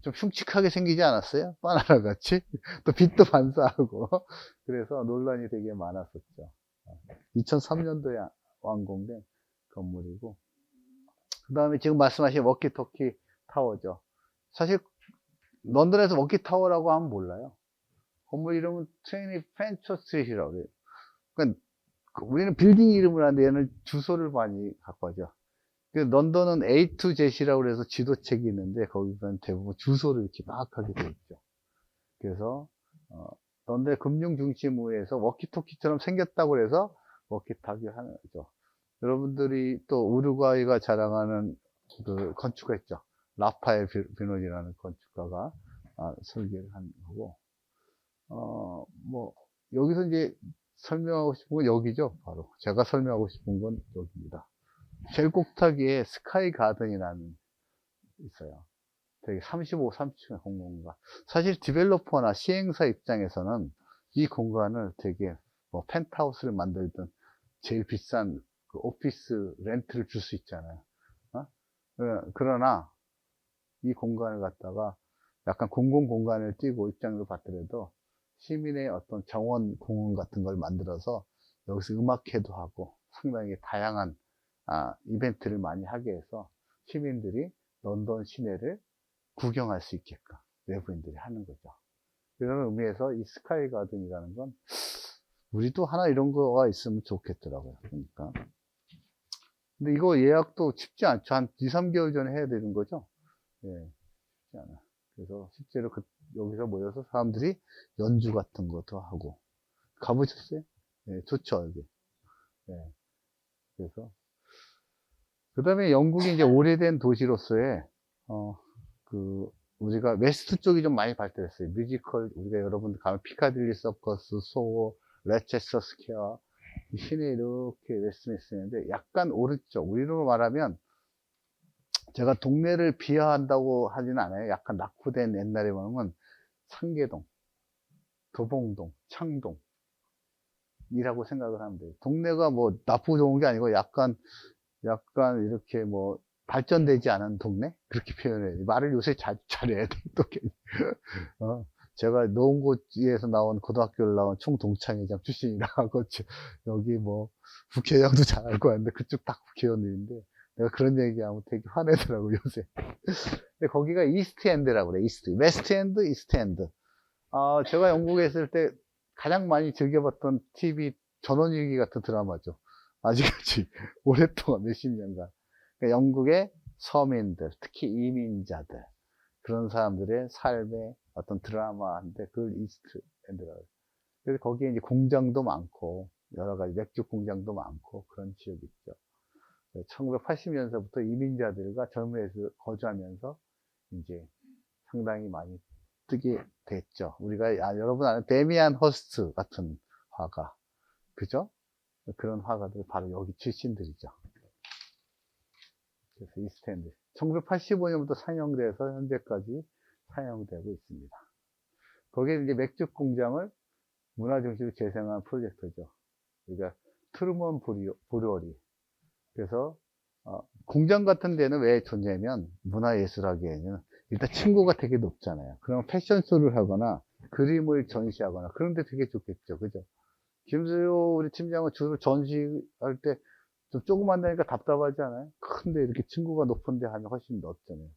[SPEAKER 1] 좀 흉측하게 생기지 않았어요? 바나나 같이? 또 빛도 반사하고. 그래서 논란이 되게 많았었죠. 2003년도에 완공된 건물이고. 그 다음에 지금 말씀하신 워키토키 타워죠. 사실 런던에서 워키타워라고 하면 몰라요. 건물 이름은 트웨니 펜처 스트리트라고 해요. 그러니까 우리는 빌딩 이름을 하는데 얘는 주소를 많이 갖고 하죠. 런던은 A to Z라고 해서 지도책이 있는데 거기 보면 대부분 주소를 이렇게 막 하게 되어 있죠. 그래서 런던의 금융 중심부에서 워키토키처럼 생겼다고 해서 워키타키 하는 거죠. 여러분들이 또 우루과이가 자랑하는 그 건축가 있죠. 라파엘 비노니라는 건축가가 설계를 한 거고, 뭐 여기서 이제 설명하고 싶은 건 여기죠. 바로 제가 설명하고 싶은 건 여기입니다. 제일 꼭대기에 스카이 가든이라는 있어요. 되게 35, 30층의 공간가. 사실 디벨로퍼나 시행사 입장에서는 이 공간을 되게 뭐 펜트하우스를 만들든 제일 비싼 그 오피스 렌트를 줄 수 있잖아요. 그러나 이 공간을 갖다가 약간 공공 공간을 띄고 입장으로 봤더라도 시민의 어떤 정원 공원 같은 걸 만들어서 여기서 음악회도 하고 상당히 다양한 이벤트를 많이 하게 해서 시민들이 런던 시내를 구경할 수 있게끔 외부인들이 하는 거죠. 그런 의미에서 이 스카이 가든이라는 건 우리도 하나 이런 거가 있으면 좋겠더라고요. 그러니까. 근데 이거 예약도 쉽지 않죠. 한 2, 3개월 전에 해야 되는 거죠. 예, 쉽지 않아. 그래서 실제로 여기서 모여서 사람들이 연주 같은 것도 하고. 가보셨어요? 예, 좋죠, 여기. 예, 그래서. 그 다음에 영국이 이제 오래된 도시로서의, 우리가 웨스트 쪽이 좀 많이 발달했어요. 뮤지컬, 우리가 여러분들 가면 피카딜리 서커스, 소호, 레체스터 스퀘어, 시내 이렇게 웨스트민스터 있는데 약간 오른쪽, 우리로 말하면 제가 동네를 비하한다고 하진 않아요. 약간 낙후된 옛날에 보면 상계동, 도봉동, 창동 이라고 생각을 하면 돼요. 동네가 뭐 나쁘고 좋은 게 아니고 약간 이렇게 뭐 발전되지 않은 동네? 그렇게 표현해요. 말을 요새 잘해야 돼. 또, 제가 노원고에서 나온 고등학교를 나온 총동창회장 출신이라고, 여기 뭐, 국회의장도 잘 알고 왔는데, 그쪽 다 국회의원들인데, 내가 그런 얘기하면 되게 화내더라고, 요새. 근데 거기가 이스트엔드라고 그래, 웨스트엔드, 이스트엔드. 제가 영국에 있을 때 가장 많이 즐겨봤던 TV 전원일기 같은 드라마죠. 아직까지 오랫동안 몇십 년간. 그러니까 영국의 서민들, 특히 이민자들, 그런 사람들의 삶의 어떤 드라마인데 그걸 이스트엔드라고 해요. 그래서 거기에 이제 공장도 많고 여러 가지 맥주 공장도 많고 그런 지역이 있죠. 1980년서부터 이민자들과 젊은이에서 거주하면서 이제 상당히 많이 뜨게 됐죠. 우리가 여러분 아는 데미안 허스트 같은 화가, 그죠? 그런 화가들 바로 여기 출신들이죠. 그래서 이스트엔드 1985년부터 상영돼서 현재까지 사용되고 있습니다. 거기에 이제 맥주 공장을 문화 중심으로 재생한 프로젝트죠. 그러니까 트루먼 브루어리. 그래서 공장 같은 데는 왜 좋냐면 문화예술하기에는 일단 층고가 되게 높잖아요. 그럼 패션쇼를 하거나 그림을 전시하거나 그런 데 되게 좋겠죠. 그죠? 김수효 우리 팀장은 주로 전시할 때 좀 조그만다니까 답답하지 않아요? 큰데 이렇게 층고가 높은데 하면 훨씬 넓잖아요.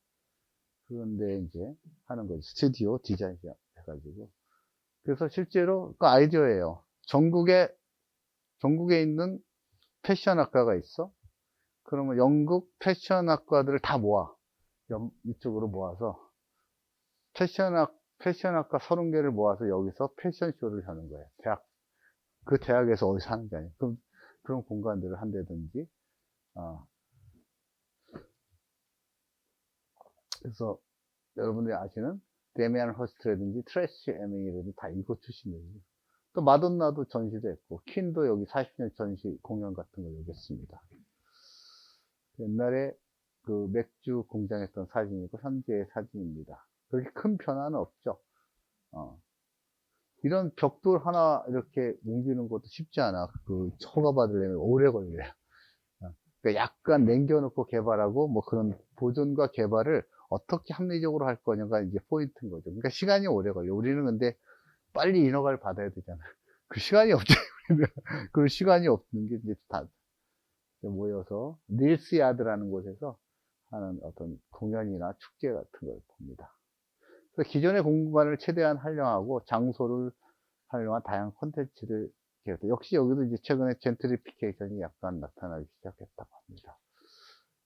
[SPEAKER 1] 그런데 이제 하는 거죠. 스튜디오 디자인 해가지고. 그래서 실제로 그 아이디어예요. 전국에 있는 패션학과가 있어. 그러면 영국 패션학과들을 다 모아. 이쪽으로 모아서 패션학과 30개를 모아서 여기서 패션쇼를 하는 거예요. 그 대학에서 어디서 하는 게 아니에요. 그런 공간들을 한다든지, 그래서 여러분들이 아시는 데미안 허스트라든지 트래시 에밍이라든지 다 이곳 출신이에요. 또 마돈나도 전시도 했고, 퀸도 여기 40년 전시 공연 같은 걸 여기 했습니다. 옛날에 그 맥주 공장했던 사진이고, 현재의 사진입니다. 그렇게 큰 변화는 없죠. 이런 벽돌 하나 이렇게 옮기는 것도 쉽지 않아. 그 허가 받으려면 오래 걸려요. 그러니까 약간 남겨놓고 개발하고 뭐 그런 보존과 개발을 어떻게 합리적으로 할 거냐가 이제 포인트인 거죠. 그러니까 시간이 오래 걸려. 우리는 근데 빨리 인허가를 받아야 되잖아요. 그 시간이 없죠. 그 시간이 없는 게 이제 다 모여서 닐스야드라는 곳에서 하는 어떤 공연이나 축제 같은 걸 봅니다. 그래서 기존의 공간을 최대한 활용하고 장소를 활용한 다양한 콘텐츠를 기획했다. 역시 여기도 이제 최근에 젠트리피케이션이 약간 나타나기 시작했다고 합니다.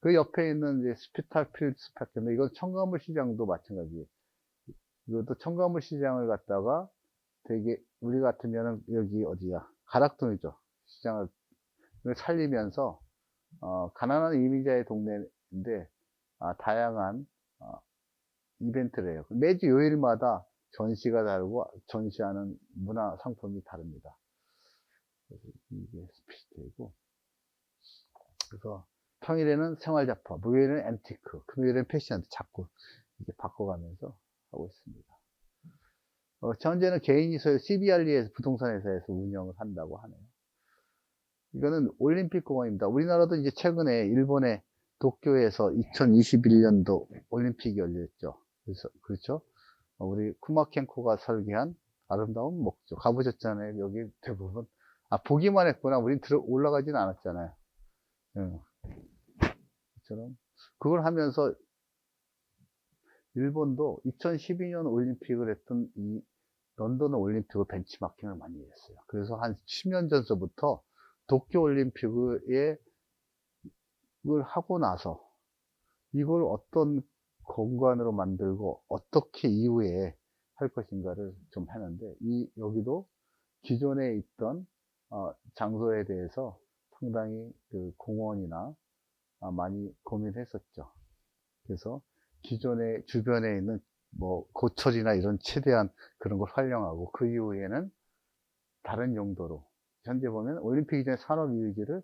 [SPEAKER 1] 그 옆에 있는 이제 스피탈필드 파크인데 이건 청가물 시장도 마찬가지예요. 이것도 청가물 시장을 갖다가 되게 우리 같으면은 여기 어디야 가락동이죠. 시장을 살리면서 가난한 이민자의 동네인데 다양한 이벤트를 해요. 매주 요일마다 전시가 다르고 전시하는 문화 상품이 다릅니다. 그래서 이게 스피치되고, 그래서 평일에는 생활잡화, 목요일에는 앤티크, 금요일에는 패션 자꾸 이렇게 바꿔가면서 하고 있습니다. 현재는 개인이 소유 CBRE에서 부동산 회사에서 운영을 한다고 하네요. 이거는 올림픽 공원입니다. 우리나라도 이제 최근에 일본의 도쿄에서 2021년도 올림픽이 열렸죠. 그래서 그렇죠. 우리 쿠마켄코가 설계한 아름다운 목조 가보셨잖아요. 여기 대부분 보기만 했구나. 우린 올라가지는 않았잖아요. 그처럼 그걸 하면서 일본도 2012년 올림픽을 했던 이 런던 올림픽을 벤치마킹을 많이 했어요. 그래서 한 10년 전서부터 도쿄 올림픽을 하고 나서 이걸 어떤 공간으로 만들고 어떻게 이후에 할 것인가를 좀 하는데 여기도 기존에 있던 장소에 대해서 상당히 그 공원이나 많이 고민했었죠. 그래서 기존에 주변에 있는 뭐 고철이나 이런 최대한 그런 걸 활용하고 그 이후에는 다른 용도로 현재 보면 올림픽 이전의 산업 유지를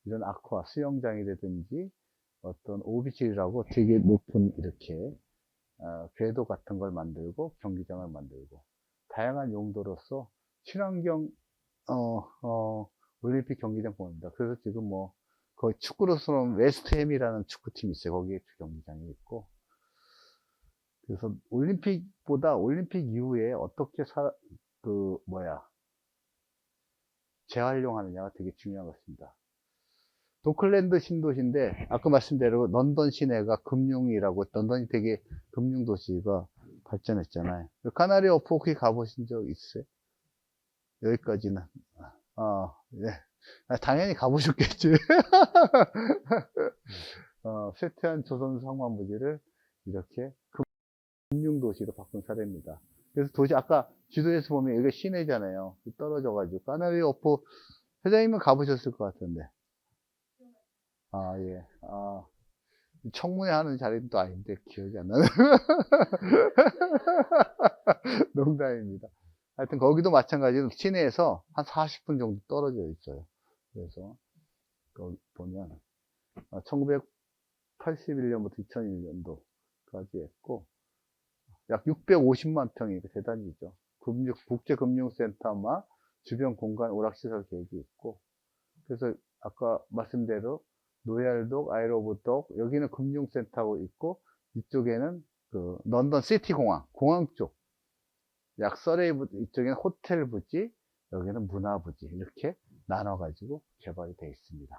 [SPEAKER 1] 이런 아쿠아 수영장이라든지 어떤 오비질이라고 되게 높은 이렇게 궤도 같은 걸 만들고 경기장을 만들고 다양한 용도로서 친환경 올림픽 경기장 보입니다. 그래서 지금 뭐 거의 축구로서는 웨스트햄이라는 축구팀이 있어요. 거기에 경기장이 있고, 그래서 올림픽보다 올림픽 이후에 어떻게 재활용하느냐가 되게 중요한 것 같습니다. 도클랜드 신도시인데 아까 말씀대로 런던 시내가 금융이라고, 런던이 되게 금융도시가 발전했잖아요. 카나리 어프 혹시 가보신 적 있으세요? 여기까지는 네. 당연히 가보셨겠지. 쇠퇴한 조선 성만부지를 이렇게 금융도시로 바꾼 사례입니다. 그래서 도시 아까 지도에서 보면 여기가 시내잖아요. 떨어져가지고 까나리 어프 회장님은 가보셨을 것 같은데. 예. 청문회 하는 자리는 또 아닌데 기억이 안 나네. 농담입니다. 하여튼 거기도 마찬가지로 시내에서 한 40분 정도 떨어져 있어요. 그래서 거기 보면 1981년부터 2001년도까지 했고 약 650만 평이니까 대단히죠. 국제금융센터와 주변 공간 오락시설 계획이 있고, 그래서 아까 말씀대로 노얄독, 아이로브독, 여기는 금융센터고 있고, 이쪽에는 그 런던 시티 공항 쪽, 약 서레이 이쪽에는 호텔 부지, 여기는 문화 부지, 이렇게 나눠가지고 개발이 되어 있습니다.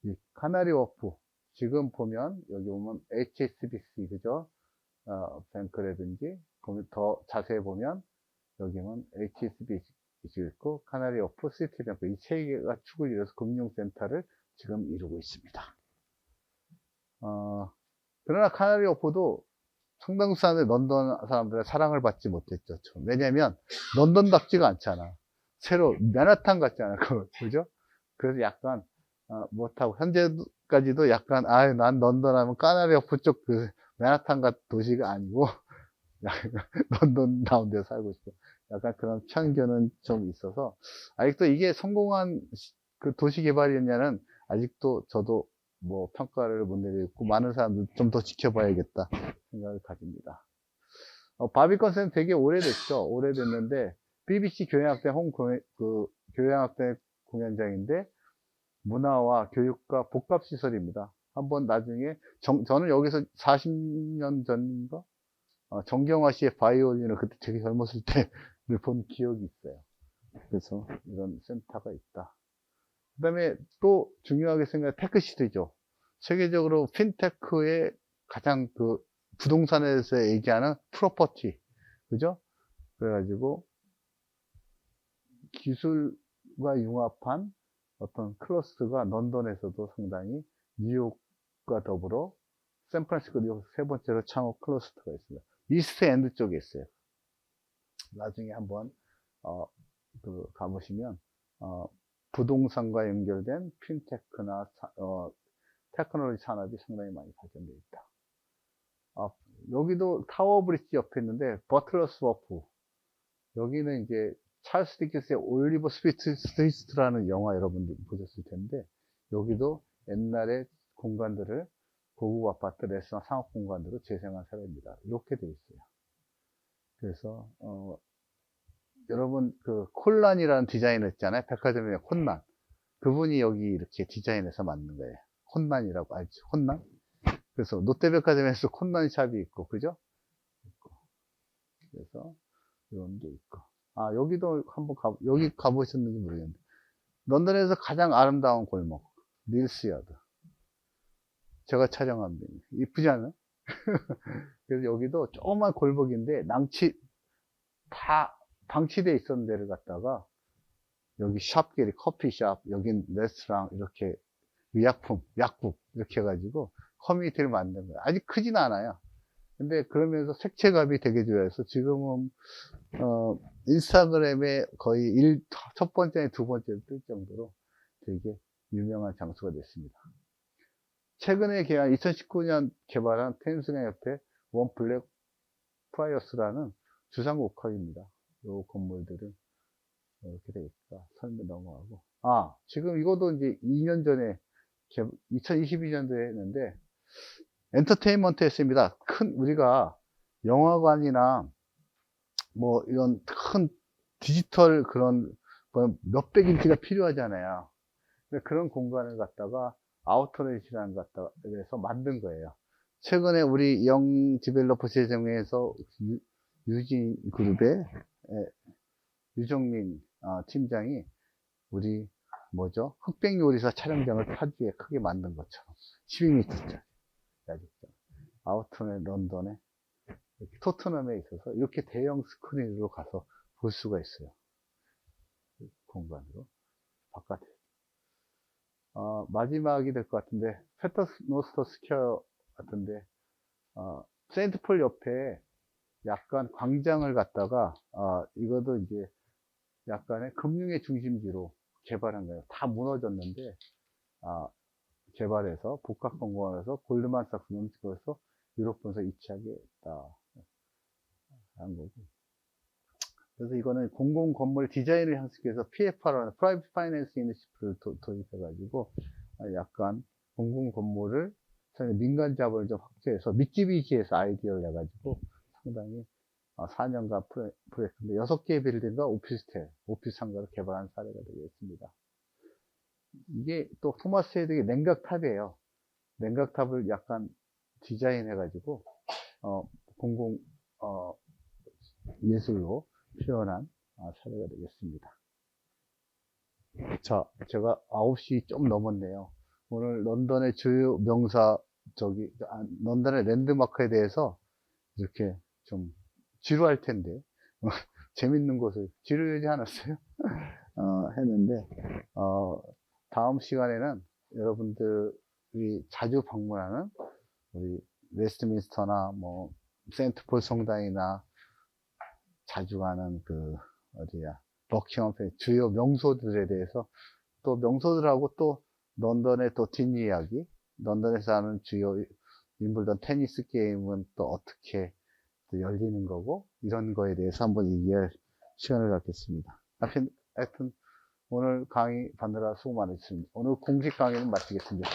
[SPEAKER 1] 이 카나리 워프, 지금 보면, 여기 보면 HSBC, 그죠? 뱅크라든지, 더 자세히 보면, 여기는 HSBC 있고, 카나리 워프, 시티뱅크, 이 세 개가 축을 이뤄서 금융센터를 지금 이루고 있습니다. 그러나 카나리 워프도 상당수 사람들이 런던 사람들의 사랑을 받지 못했죠. 왜냐면, 런던답지가 않잖아. 새로, 맨하탄 같잖아. 그죠? 그래서 약간, 못하고, 현재까지도 약간, 난 런던 하면 카나리 워프 쪽 그, 맨하탄 같은 도시가 아니고, 런던 다운 데 살고 싶어. 약간 그런 편견은 좀 있어서, 아직도 이게 성공한 그 도시 개발이었냐는, 아직도 저도 뭐 평가를 못 내리고, 많은 사람들 좀 더 지켜봐야겠다 생각을 가집니다. 바비컨센 되게 오래됐죠. 오래됐는데, BBC 교향악단 교향악단 공연장인데, 문화와 교육과 복합시설입니다. 한번 나중에, 저는 여기서 40년 전인가? 정경화 씨의 바이올린을 그때 되게 젊었을 때 본 기억이 있어요. 그래서 이런 센터가 있다. 그 다음에 또 중요하게 생각해 테크시티죠. 세계적으로 핀테크의 가장 그 부동산에서 얘기하는 프로퍼티. 그죠? 그래가지고 기술과 융합한 어떤 클러스터가 런던에서도 상당히 뉴욕과 더불어 샌프란시스코, 뉴욕 세 번째로 창업 클러스터가 있습니다. 이스트 엔드 쪽에 있어요. 나중에 한번 가보시면 부동산과 연결된 핀테크나 테크놀로지 산업이 상당히 많이 발전되어 있다. 여기도 타워 브릿지 옆에 있는데 버틀러스 워프, 여기는 이제 찰스 디킨스의 올리버 스트리트라는 영화 여러분들 보셨을 텐데, 여기도 옛날의 공간들을 고급 아파트, 레스토랑, 상업 공간으로 재생한 사례입니다. 이렇게 되어 있어요. 그래서 여러분 그 콜란이라는 디자이너 있잖아요. 백화점의 콘난, 그분이 여기 이렇게 디자인해서 만든 거예요. 콘난이라고 알죠? 콘난? 그래서 롯데백화점에서 콘난 샵이 있고, 그죠? 그래서 이런 게 있고, 여기도 한번 여기 가보셨는지 모르겠는데, 런던에서 가장 아름다운 골목, 닐스야드. 제가 촬영한 데 이쁘지 않아요? 그래서 여기도 조그만 골목인데 다 방치되어 있었는 데를 갖다가 여기 샵끼리 커피숍, 여긴 레스토랑, 이렇게 의약품, 약국 이렇게 해가지고 커뮤니티를 만든 거예요. 아직 크진 않아요. 근데 그러면서 색채감이 되게 좋아서 지금은 인스타그램에 거의 첫 번째, 두 번째로 뜰 정도로 되게 유명한 장소가 됐습니다. 최근에 2019년 개발한 템스강 옆에 원 블랙 프라이어스라는 주상복합입니다. 요 건물들은 이렇게 되겠다. 설명 넘어가고. 지금 이것도 이제 2년 전에 2022년도에 했는데, 엔터테인먼트 했습니다. 우리가 영화관이나 뭐 이런 큰 디지털 그런 몇백 인치가 필요하잖아요. 그런 공간을 갖다가 아우터넷이라는 것에서 만든 거예요. 최근에 우리 영 디벨로퍼 재정에서 유진 그룹의 유정민 팀장이 우리 흑백 요리사 촬영장을 파주에 크게 만든 것처럼 12m짜리 아우터넷 런던에 토트넘에 있어서 이렇게 대형 스크린으로 가서 볼 수가 있어요. 공간으로 바깥에. 마지막이 될 것 같은데, 페터노스터 스퀘어 같은데, 세인트폴 옆에 약간 광장을 갖다가, 이것도 이제 약간의 금융의 중심지로 개발한 거예요. 다 무너졌는데, 개발해서, 복합공원에서 골드만삭스 넘치고서 유럽 본사 이치하게 했다. 한 거고. 그래서 이거는 공공 건물 디자인을 향식해서 PFR라는 Private Finance Initiative를 도입해가지고 약간 공공 건물을 민간 자본을 좀 확대해서 미쯔비시에서 아이디어를 내가지고 상당히 4년간 프로젝트인데 6개의 빌딩과 오피스텔, 오피스 상가를 개발한 사례가 되겠습니다. 이게 또 토마스 헤드의 냉각탑이에요. 냉각탑을 약간 디자인해가지고 공공 예술로 표현한 사례가 되겠습니다. 자, 제가 9시 좀 넘었네요. 오늘 런던의 주요 명사, 런던의 랜드마크에 대해서 이렇게 좀 지루할 텐데, 재밌는 곳을 지루하지 않았어요? 했는데, 다음 시간에는 여러분들이 자주 방문하는 우리 웨스트민스터나 뭐 세인트폴 성당이나 자주 가는 버킹엄 주요 명소들에 대해서 또 명소들하고 또 런던의 또 뒷이야기, 런던에서 하는 주요 윈블던 테니스 게임은 또 어떻게 또 열리는 거고 이런 거에 대해서 한번 얘기할 시간을 갖겠습니다. 하여튼 오늘 강의 받느라 수고 많으셨습니다. 오늘 공식 강의는 마치겠습니다.